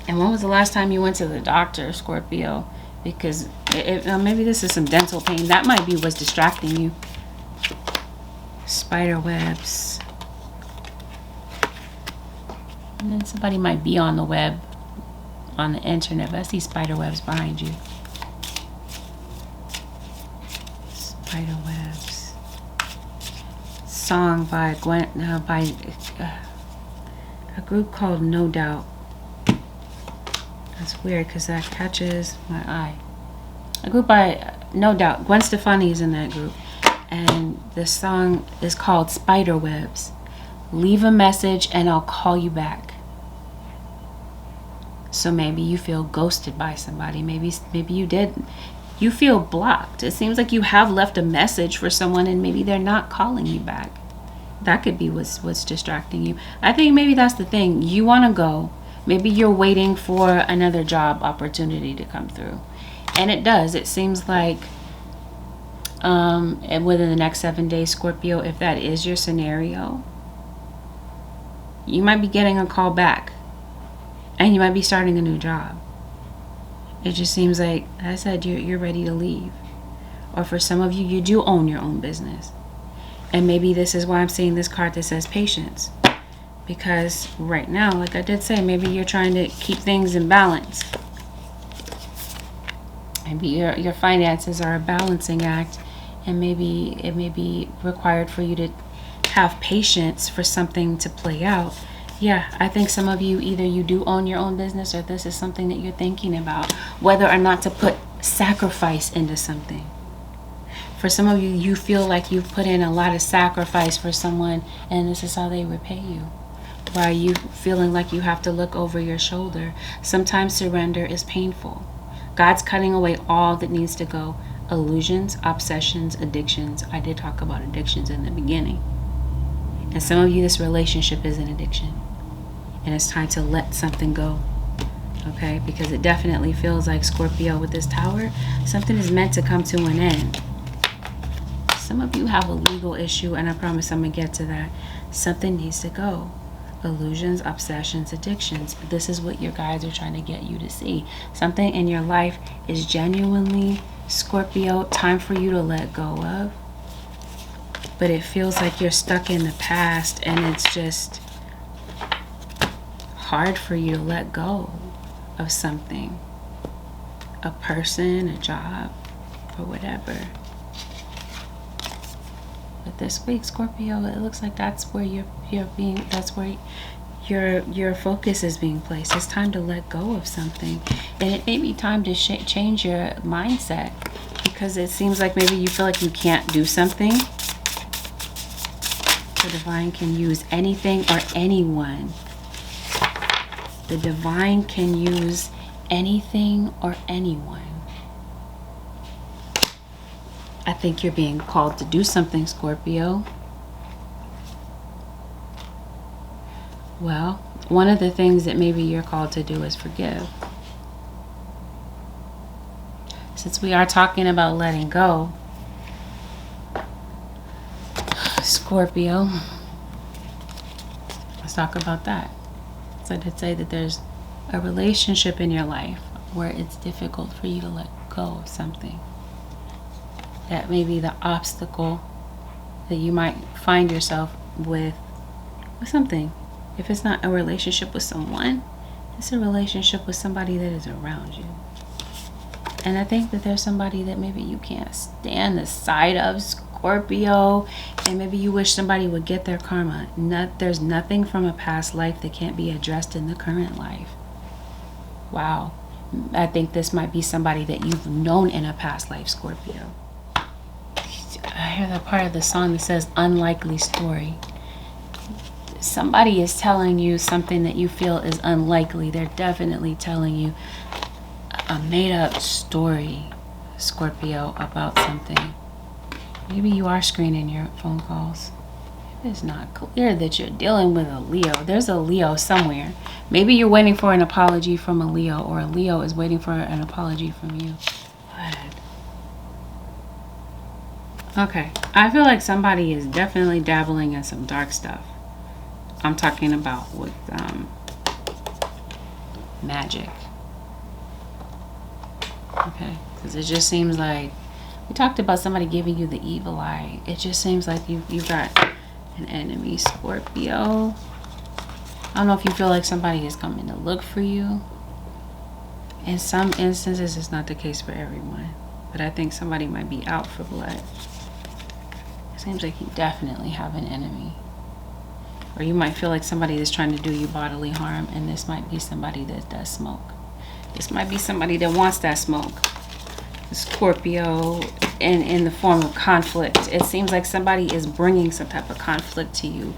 And when was the last time you went to the doctor, Scorpio? Because maybe this is some dental pain. That might be what's distracting you. Spider webs. And then somebody might be on the web, on the internet. But I see spider webs behind you. Spider webs. Song by a group called No Doubt. That's weird because that catches my eye. A group by No Doubt. Gwen Stefani is in that group. And the song is called Spider Webs. Leave a message and I'll call you back. So maybe you feel ghosted by somebody. Maybe you did. You feel blocked. It seems like you have left a message for someone and maybe they're not calling you back. That could be what's distracting you. I think maybe that's the thing. You want to go. Maybe you're waiting for another job opportunity to come through. And it does. It seems like and within the next 7 days, Scorpio, if that is your scenario, you might be getting a call back. And you might be starting a new job. It just seems like, I said, you're ready to leave. Or for some of you, you do own your own business. And maybe this is why I'm seeing this card that says patience. Because right now, like I did say, maybe you're trying to keep things in balance. Maybe your finances are a balancing act. And maybe it may be required for you to have patience for something to play out. Yeah, I think some of you, either you do own your own business or this is something that you're thinking about. Whether or not to put sacrifice into something. For some of you, you feel like you've put in a lot of sacrifice for someone and this is how they repay you. Why are you feeling like you have to look over your shoulder? Sometimes surrender is painful. God's cutting away all that needs to go. Illusions, obsessions, addictions. I did talk about addictions in the beginning. And some of you, this relationship is an addiction. And it's time to let something go. Okay? Because it definitely feels like, Scorpio, with this tower, something is meant to come to an end. Some of you have a legal issue, and I promise I'm going to get to that. Something needs to go. Illusions, obsessions, addictions. This is what your guides are trying to get you to see. Something in your life is genuinely, Scorpio, time for you to let go of. But it feels like you're stuck in the past and it's just hard for you to let go of something. A person, a job, or whatever. But this week, Scorpio, it looks like that's where that's where your focus is being placed. It's time to let go of something. And it may be time to change your mindset, because it seems like maybe you feel like you can't do something. The divine can use anything or anyone. The divine can use anything or anyone. I think you're being called to do something, Scorpio. Well, one of the things that maybe you're called to do is forgive. Since we are talking about letting go, Scorpio, let's talk about that. So I did say that there's a relationship in your life where it's difficult for you to let go of something. That may be the obstacle that you might find yourself with something. If it's not a relationship with someone, it's a relationship with somebody that is around you. And I think that there's somebody that maybe you can't stand the sight of, Scorpio, and maybe you wish somebody would get their karma. There's nothing from a past life that can't be addressed in the current life. Wow. I think this might be somebody that you've known in a past life, Scorpio. I hear that part of the song that says unlikely story. Somebody is telling you something that you feel is unlikely. They're definitely telling you a made-up story, Scorpio, about something. Maybe you are screening your phone calls. It's not clear that you're dealing with a Leo. There's a Leo somewhere. Maybe you're waiting for an apology from a Leo, or a Leo is waiting for an apology from you. Okay, I feel like somebody is definitely dabbling in some dark stuff. I'm talking about with magic. Okay, because it just seems like we talked about somebody giving you the evil eye. It just seems like you've got an enemy, Scorpio. I don't know if you feel like somebody is coming to look for you. In some instances, it's not the case for everyone, but I think somebody might be out for blood. It seems like you definitely have an enemy. Or you might feel like somebody is trying to do you bodily harm, and this might be somebody that does smoke. This might be somebody that wants that smoke. Scorpio, in the form of conflict. It seems like somebody is bringing some type of conflict to you.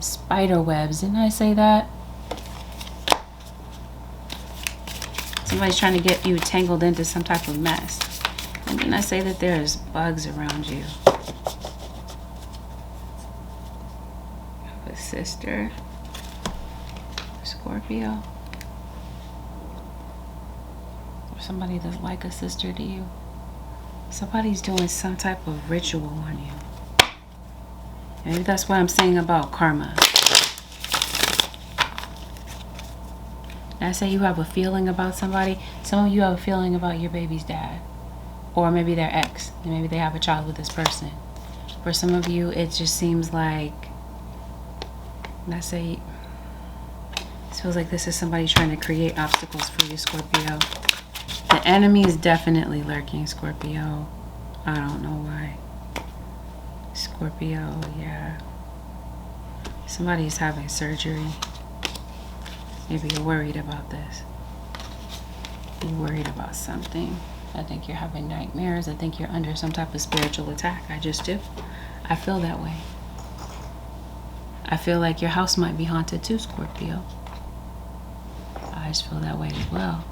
Spider webs, didn't I say that? Somebody's trying to get you tangled into some type of mess. And didn't I say that there's bugs around you? A sister, Scorpio, or somebody that's like a sister to you. Somebody's doing some type of ritual on you. Maybe that's what I'm saying about karma. And I say you have a feeling about somebody. Some of you have a feeling about your baby's dad, or maybe their ex, and maybe they have a child with this person. For some of you, it just seems like, and I say, it feels like this is somebody trying to create obstacles for you, Scorpio. The enemy is definitely lurking, Scorpio. I don't know why. Scorpio, yeah. Somebody's having surgery. Maybe you're worried about this. You're worried about something. I think you're having nightmares. I think you're under some type of spiritual attack. I just do. I feel that way. I feel like your house might be haunted too, Scorpio. I just feel that way as well.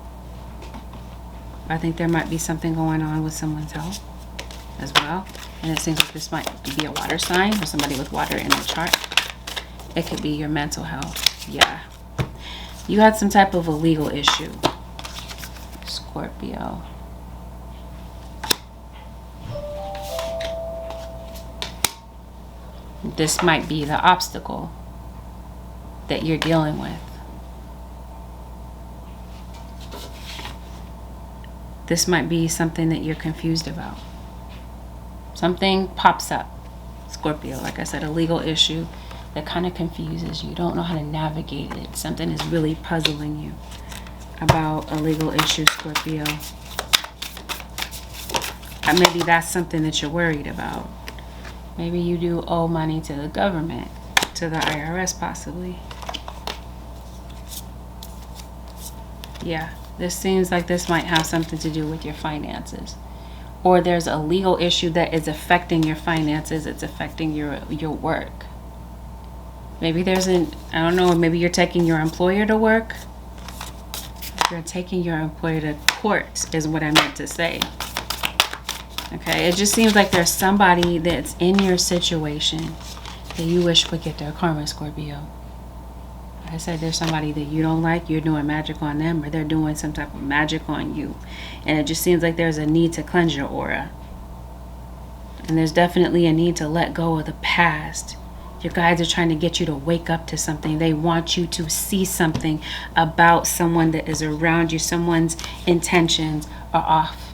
I think there might be something going on with someone's health as well. And it seems like this might be a water sign or somebody with water in their chart. It could be your mental health. Yeah. You had some type of a legal issue, Scorpio. This might be the obstacle that you're dealing with. This might be something that you're confused about. Something pops up, Scorpio. Like I said, a legal issue that kind of confuses you. You don't know how to navigate it. Something is really puzzling you about a legal issue, Scorpio. And maybe that's something that you're worried about. Maybe you do owe money to the government, to the IRS possibly. Yeah, this seems like this might have something to do with your finances. Or there's a legal issue that is affecting your finances. It's affecting your work. Maybe there's I don't know, maybe you're taking your employer to work. You're taking your employer to court is what I meant to say. Okay, it just seems like there's somebody that's in your situation that you wish would get their karma, Scorpio. Like I said, there's somebody that you don't like, you're doing magic on them, or they're doing some type of magic on you. And it just seems like there's a need to cleanse your aura. And there's definitely a need to let go of the past. Your guides are trying to get you to wake up to something. They want you to see something about someone that is around you. Someone's intentions are off.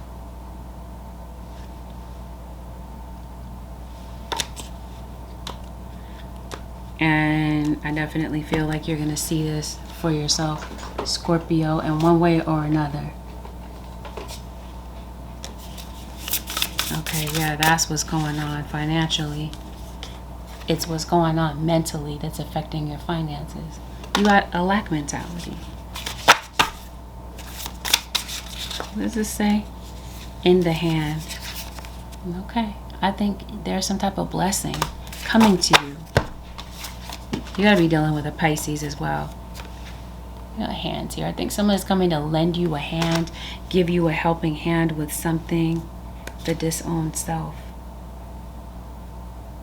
And I definitely feel like you're going to see this for yourself, Scorpio, in one way or another. Okay, yeah, that's what's going on financially. It's what's going on mentally that's affecting your finances. You got a lack mentality. What does this say? In the hand. Okay, I think there's some type of blessing coming to you. You gotta be dealing with a Pisces as well. You got hands here. I think someone is coming to lend you a hand, give you a helping hand with something. The disowned self.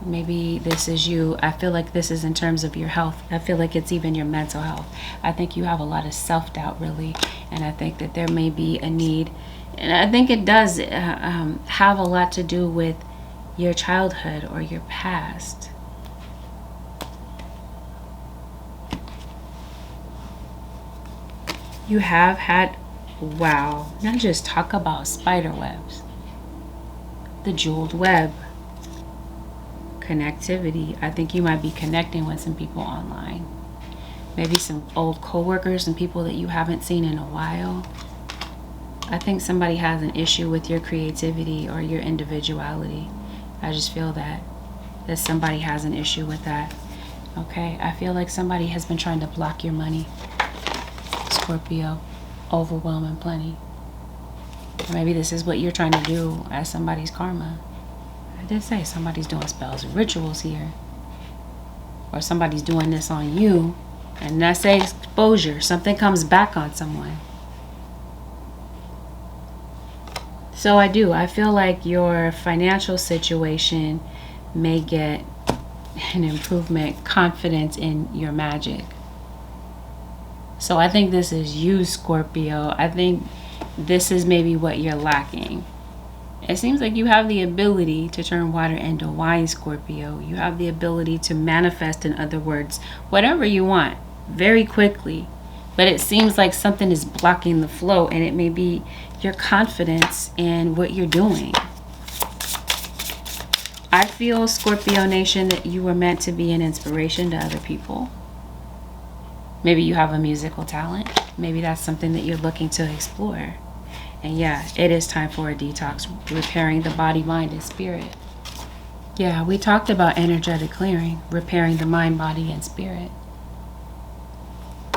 Maybe this is you. I feel like this is in terms of your health. I feel like it's even your mental health. I think you have a lot of self-doubt, really. And I think that there may be a need. And I think it does have a lot to do with your childhood or your past. You have had, wow, not just talk about spider webs. The jeweled web. Connectivity. I think you might be connecting with some people online. Maybe some old co-workers and people that you haven't seen in a while. I think somebody has an issue with your creativity or your individuality. I just feel that somebody has an issue with that. Okay, I feel like somebody has been trying to block your money. Scorpio, overwhelm and plenty. Or maybe this is what you're trying to do as somebody's karma. I did say somebody's doing spells and rituals here. Or somebody's doing this on you. And that's exposure. Something comes back on someone. So I feel like your financial situation may get an improvement, confidence in your magic. So I think this is you, Scorpio. I think this is maybe what you're lacking. It seems like you have the ability to turn water into wine, Scorpio. You have the ability to manifest, in other words, whatever you want very quickly. But it seems like something is blocking the flow, and it may be your confidence in what you're doing. I feel, Scorpio Nation, that you were meant to be an inspiration to other people. Maybe you have a musical talent. Maybe that's something that you're looking to explore. And yeah, it is time for a detox, repairing the body, mind, and spirit. Yeah, we talked about energetic clearing, repairing the mind, body, and spirit.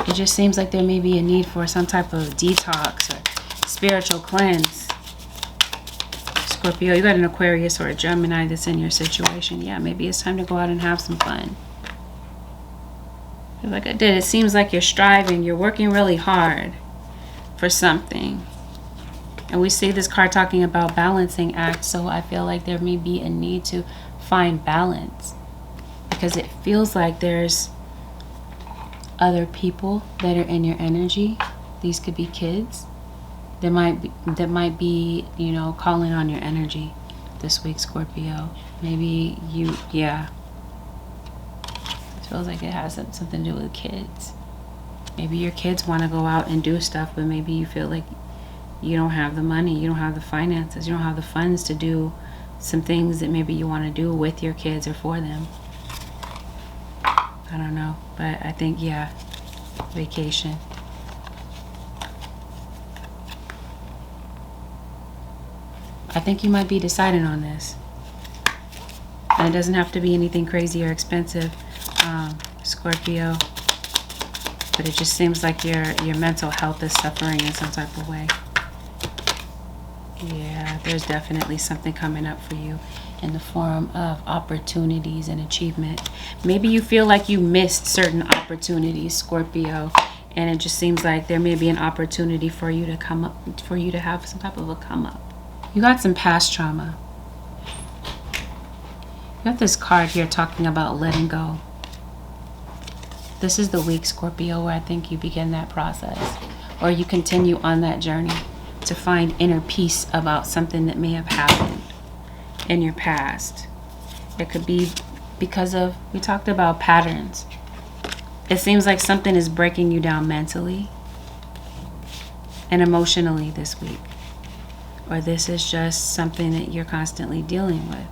It just seems like there may be a need for some type of detox or spiritual cleanse. Scorpio, you got an Aquarius or a Gemini that's in your situation. Yeah, maybe it's time to go out and have some fun. Like I did, it seems like you're striving, you're working really hard for something. And we see this card talking about balancing act, so I feel like there may be a need to find balance. Because it feels like there's other people that are in your energy. These could be kids that might be, you know, calling on your energy this week, Scorpio. Maybe you, yeah. It feels like it has something to do with kids. Maybe your kids want to go out and do stuff, but maybe you feel like you don't have the money, you don't have the finances, you don't have the funds to do some things that maybe you want to do with your kids or for them. I don't know, but I think, yeah, vacation. I think you might be deciding on this. And it doesn't have to be anything crazy or expensive, Scorpio. But it just seems like your mental health is suffering in some type of way. Yeah, there's definitely something coming up for you in the form of opportunities and achievement. Maybe you feel like you missed certain opportunities, Scorpio, and it just seems like there may be an opportunity for you to come up, for you to have some type of a come up. You got some past trauma. You got this card here talking about letting go. This is the week, Scorpio, where I think you begin that process, or you continue on that journey to find inner peace about something that may have happened in your past. It could be because of, we talked about patterns. It seems like something is breaking you down mentally and emotionally this week. Or this is just something that you're constantly dealing with.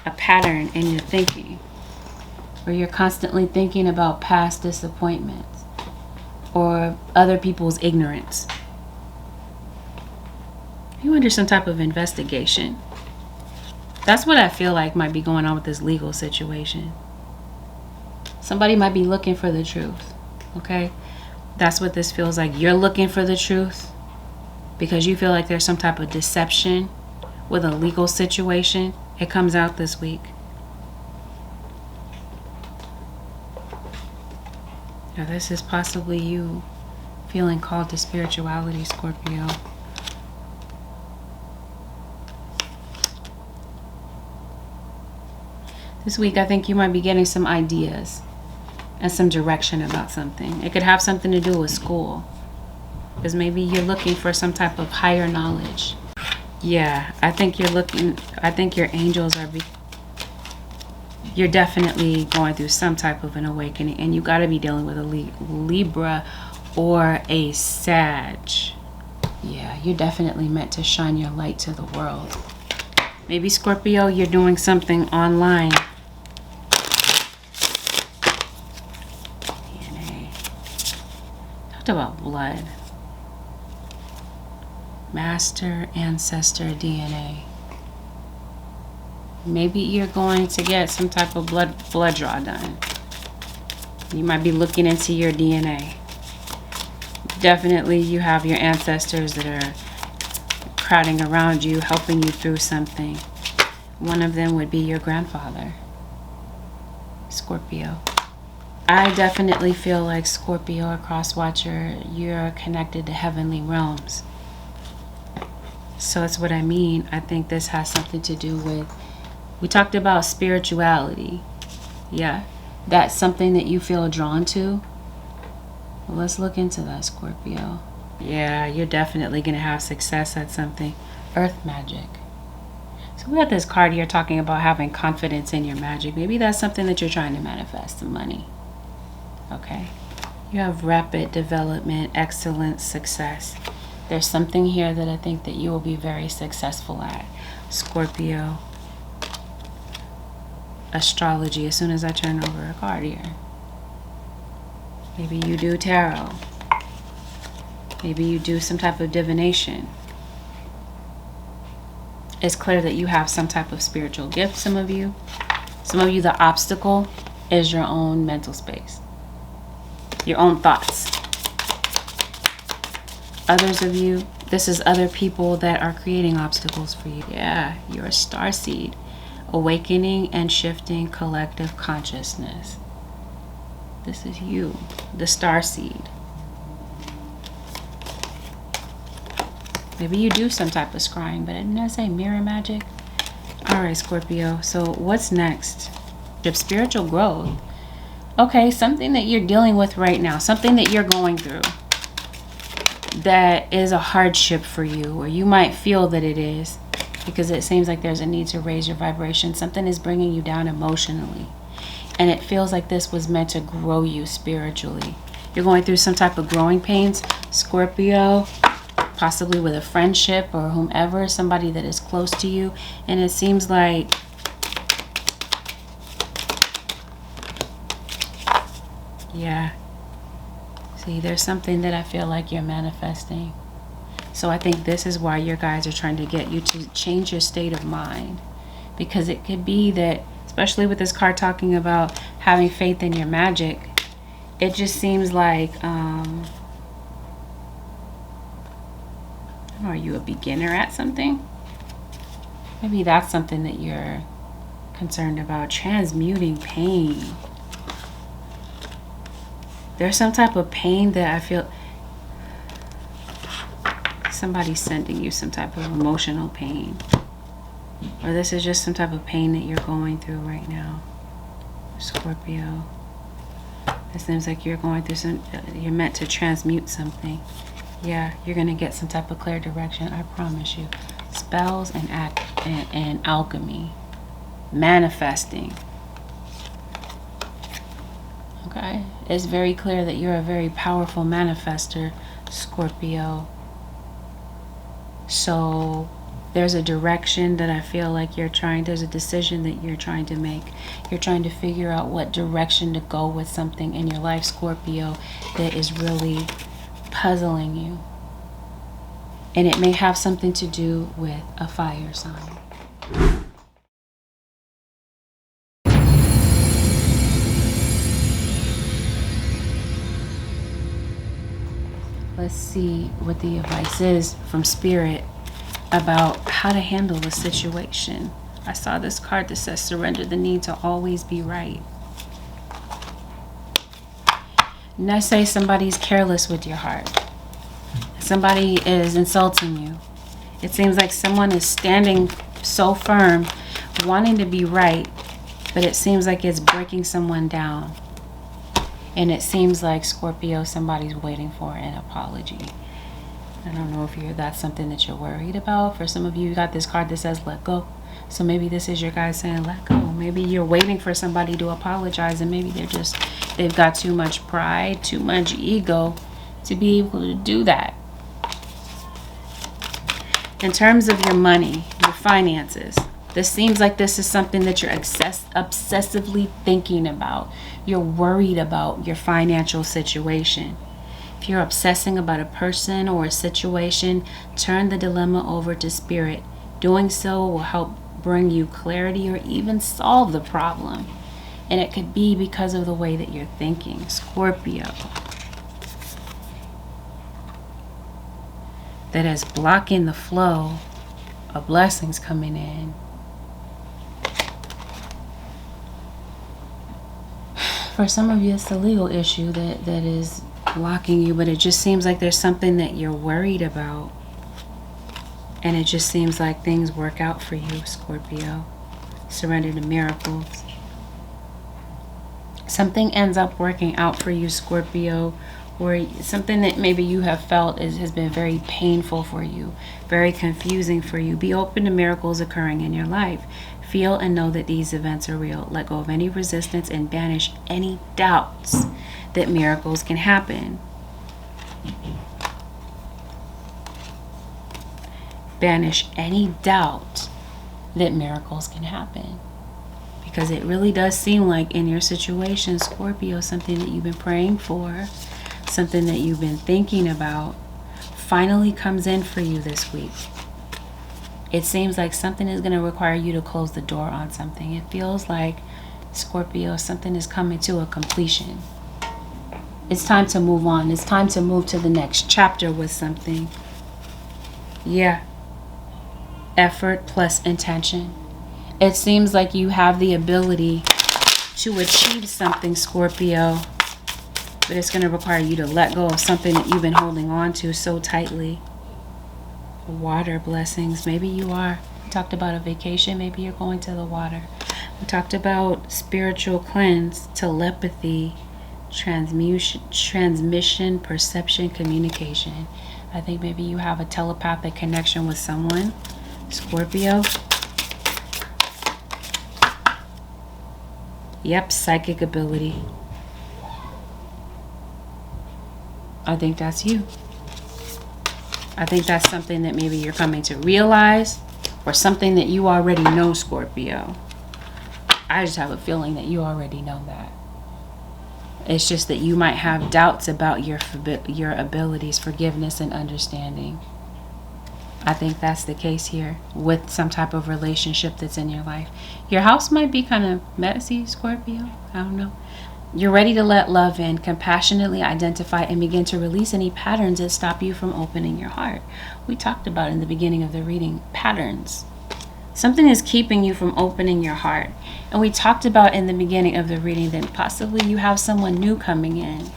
A pattern in your thinking. Or you're constantly thinking about past disappointments. Or other people's ignorance. You under some type of investigation. That's what I feel like might be going on with this legal situation. Somebody might be looking for the truth, okay? That's what this feels like. You're looking for the truth because you feel like there's some type of deception with a legal situation. It comes out this week. Now, this is possibly you feeling called to spirituality, Scorpio. This week, I think you might be getting some ideas and some direction about something. It could have something to do with school, because maybe you're looking for some type of higher knowledge. Yeah, I think your angels are you're definitely going through some type of an awakening, and you got to be dealing with a Libra or a Sag. Yeah, you're definitely meant to shine your light to the world. Maybe, Scorpio, you're doing something online. DNA. Talked about blood. Master ancestor DNA. Maybe you're going to get some type of blood draw done. You might be looking into your DNA. Definitely you have your ancestors that are crowding around you, helping you through something. One of them would be your grandfather, Scorpio. I definitely feel like, Scorpio, a cross watcher, you're connected to heavenly realms. So that's what I mean. I think this has something to do with, we talked about spirituality. Yeah, that's something that you feel drawn to. Well, let's look into that, Scorpio. Yeah, you're definitely going to have success at something. Earth magic. So we got this card here talking about having confidence in your magic. Maybe that's something that you're trying to manifest, some money. Okay. You have rapid development, excellence, success. There's something here that I think that you will be very successful at, Scorpio. Astrology, as soon as I turn over a card here. Maybe you do tarot. Maybe you do some type of divination. It's clear that you have some type of spiritual gift, some of you. Some of you, the obstacle is your own mental space. Your own thoughts. Others of you, this is other people that are creating obstacles for you. Yeah, you're a starseed. Awakening and shifting collective consciousness. This is you, the starseed. Maybe you do some type of scrying, but didn't I say mirror magic? Alright, Scorpio, so what's next? Spiritual growth. Okay, something that you're dealing with right now, something that you're going through that is a hardship for you, or you might feel that it is, because it seems like there's a need to raise your vibration. Something is bringing you down emotionally, and it feels like this was meant to grow you spiritually. You're going through some type of growing pains, Scorpio, possibly with a friendship or whomever, somebody that is close to you, and it seems like yeah, see, there's something that I feel like you're manifesting. So I think this is why your guys are trying to get you to change your state of mind, because it could be that, especially with this card talking about having faith in your magic, it just seems like are you a beginner at something? Maybe that's something that you're concerned about. Transmuting pain. There's some type of pain that I feel somebody's sending you some type of emotional pain. Or this is just some type of pain that you're going through right now, Scorpio. It seems like you're going through you're meant to transmute something. Yeah, you're going to get some type of clear direction, I promise you. Spells and alchemy. Manifesting. Okay? It's very clear that you're a very powerful manifester, Scorpio. So there's a direction that I feel like there's a decision that you're trying to make. You're trying to figure out what direction to go with something in your life, Scorpio, that is really puzzling you. And it may have something to do with a fire sign. Let's see what the advice is from Spirit about how to handle a situation. I saw this card that says surrender the need to always be right. And I say somebody's careless with your heart. Somebody is insulting you. It seems like someone is standing so firm, wanting to be right, but it seems like it's breaking someone down. And it seems like, Scorpio, somebody's waiting for an apology. I don't know if that's something that you're worried about. For some of you, you got this card that says let go. So maybe this is your guy saying let go. Maybe you're waiting for somebody to apologize, and maybe they've got too much pride, too much ego to be able to do that. In terms of your money, your finances, this seems like this is something that you're obsessively thinking about. You're worried about your financial situation. If you're obsessing about a person or a situation, turn the dilemma over to Spirit. Doing so will help bring you clarity or even solve the problem. And it could be because of the way that you're thinking, Scorpio. That is blocking the flow of blessings coming in. For some of you, it's a legal issue that is blocking you, but it just seems like there's something that you're worried about. And it just seems like things work out for you, Scorpio. Surrender to miracles. Something ends up working out for you, Scorpio, or something that maybe you have felt has been very painful for you, very confusing for you. Be open to miracles occurring in your life. Feel and know that these events are real. Let go of any resistance and banish any doubts that miracles can happen. Banish any doubt that miracles can happen. Because it really does seem like in your situation, Scorpio, something that you've been praying for, something that you've been thinking about, finally comes in for you this week. It seems like something is going to require you to close the door on something. It feels like, Scorpio, something is coming to a completion. It's time to move on. It's time to move to the next chapter with something. Yeah. Effort plus intention. It seems like you have the ability to achieve something, Scorpio, but it's going to require you to let go of something that you've been holding on to so tightly. Water blessings. Maybe you are. We talked about a vacation. Maybe you're going to the water. We talked about spiritual cleanse, telepathy, transmission, perception, communication. I think maybe you have a telepathic connection with someone, Scorpio. Yep, psychic ability. I think that's you. I think that's something that maybe you're coming to realize, or something that you already know, Scorpio. I just have a feeling that you already know that. It's just that you might have doubts about your abilities, forgiveness, and understanding. I think that's the case here with some type of relationship that's in your life. Your house might be kind of messy, Scorpio. I don't know. You're ready to let love in, compassionately identify and begin to release any patterns that stop you from opening your heart. We talked about in the beginning of the reading, patterns. Something is keeping you from opening your heart. And we talked about in the beginning of the reading that possibly you have someone new coming in.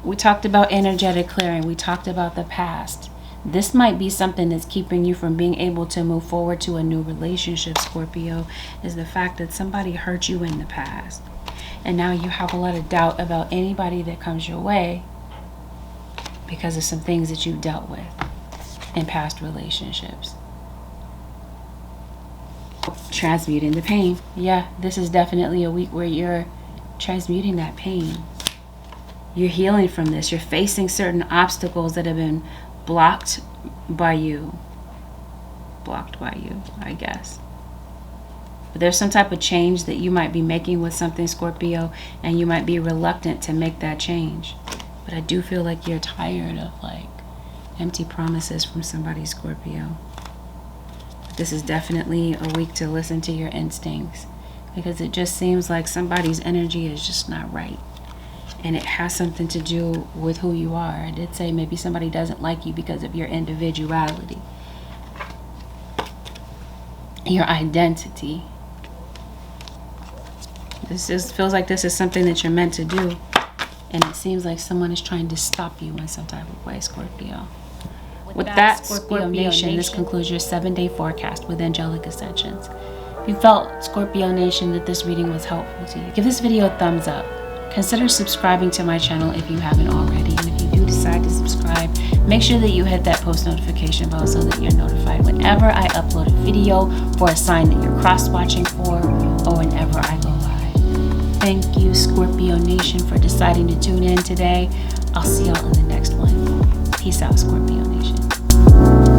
We talked about energetic clearing. We talked about the past. This might be something that's keeping you from being able to move forward to a new relationship, Scorpio, is the fact that somebody hurt you in the past. And now you have a lot of doubt about anybody that comes your way because of some things that you've dealt with in past relationships. Transmuting the pain. Yeah, this is definitely a week where you're transmuting that pain. You're healing from this. You're facing certain obstacles that have been blocked by you, I guess. But there's some type of change that you might be making with something, Scorpio, and you might be reluctant to make that change. But I do feel like you're tired of empty promises from somebody, Scorpio. This is definitely a week to listen to your instincts, because it just seems like somebody's energy is just not right. And it has something to do with who you are. I did say maybe somebody doesn't like you because of your individuality, your identity. Feels like this is something that you're meant to do. And it seems like someone is trying to stop you in some type of way, Scorpio. With that, Scorpio Nation, this concludes your 7-day forecast with Angelic Ascensions. If you felt, Scorpio Nation, that this reading was helpful to you, give this video a thumbs up. Consider subscribing to my channel if you haven't already. And if you do decide to subscribe, make sure that you hit that post notification bell so that you're notified whenever I upload a video for a sign that you're cross-watching for, or whenever I go live. Thank you, Scorpio Nation, for deciding to tune in today. I'll see y'all in the next one. Peace out, Scorpio Nation.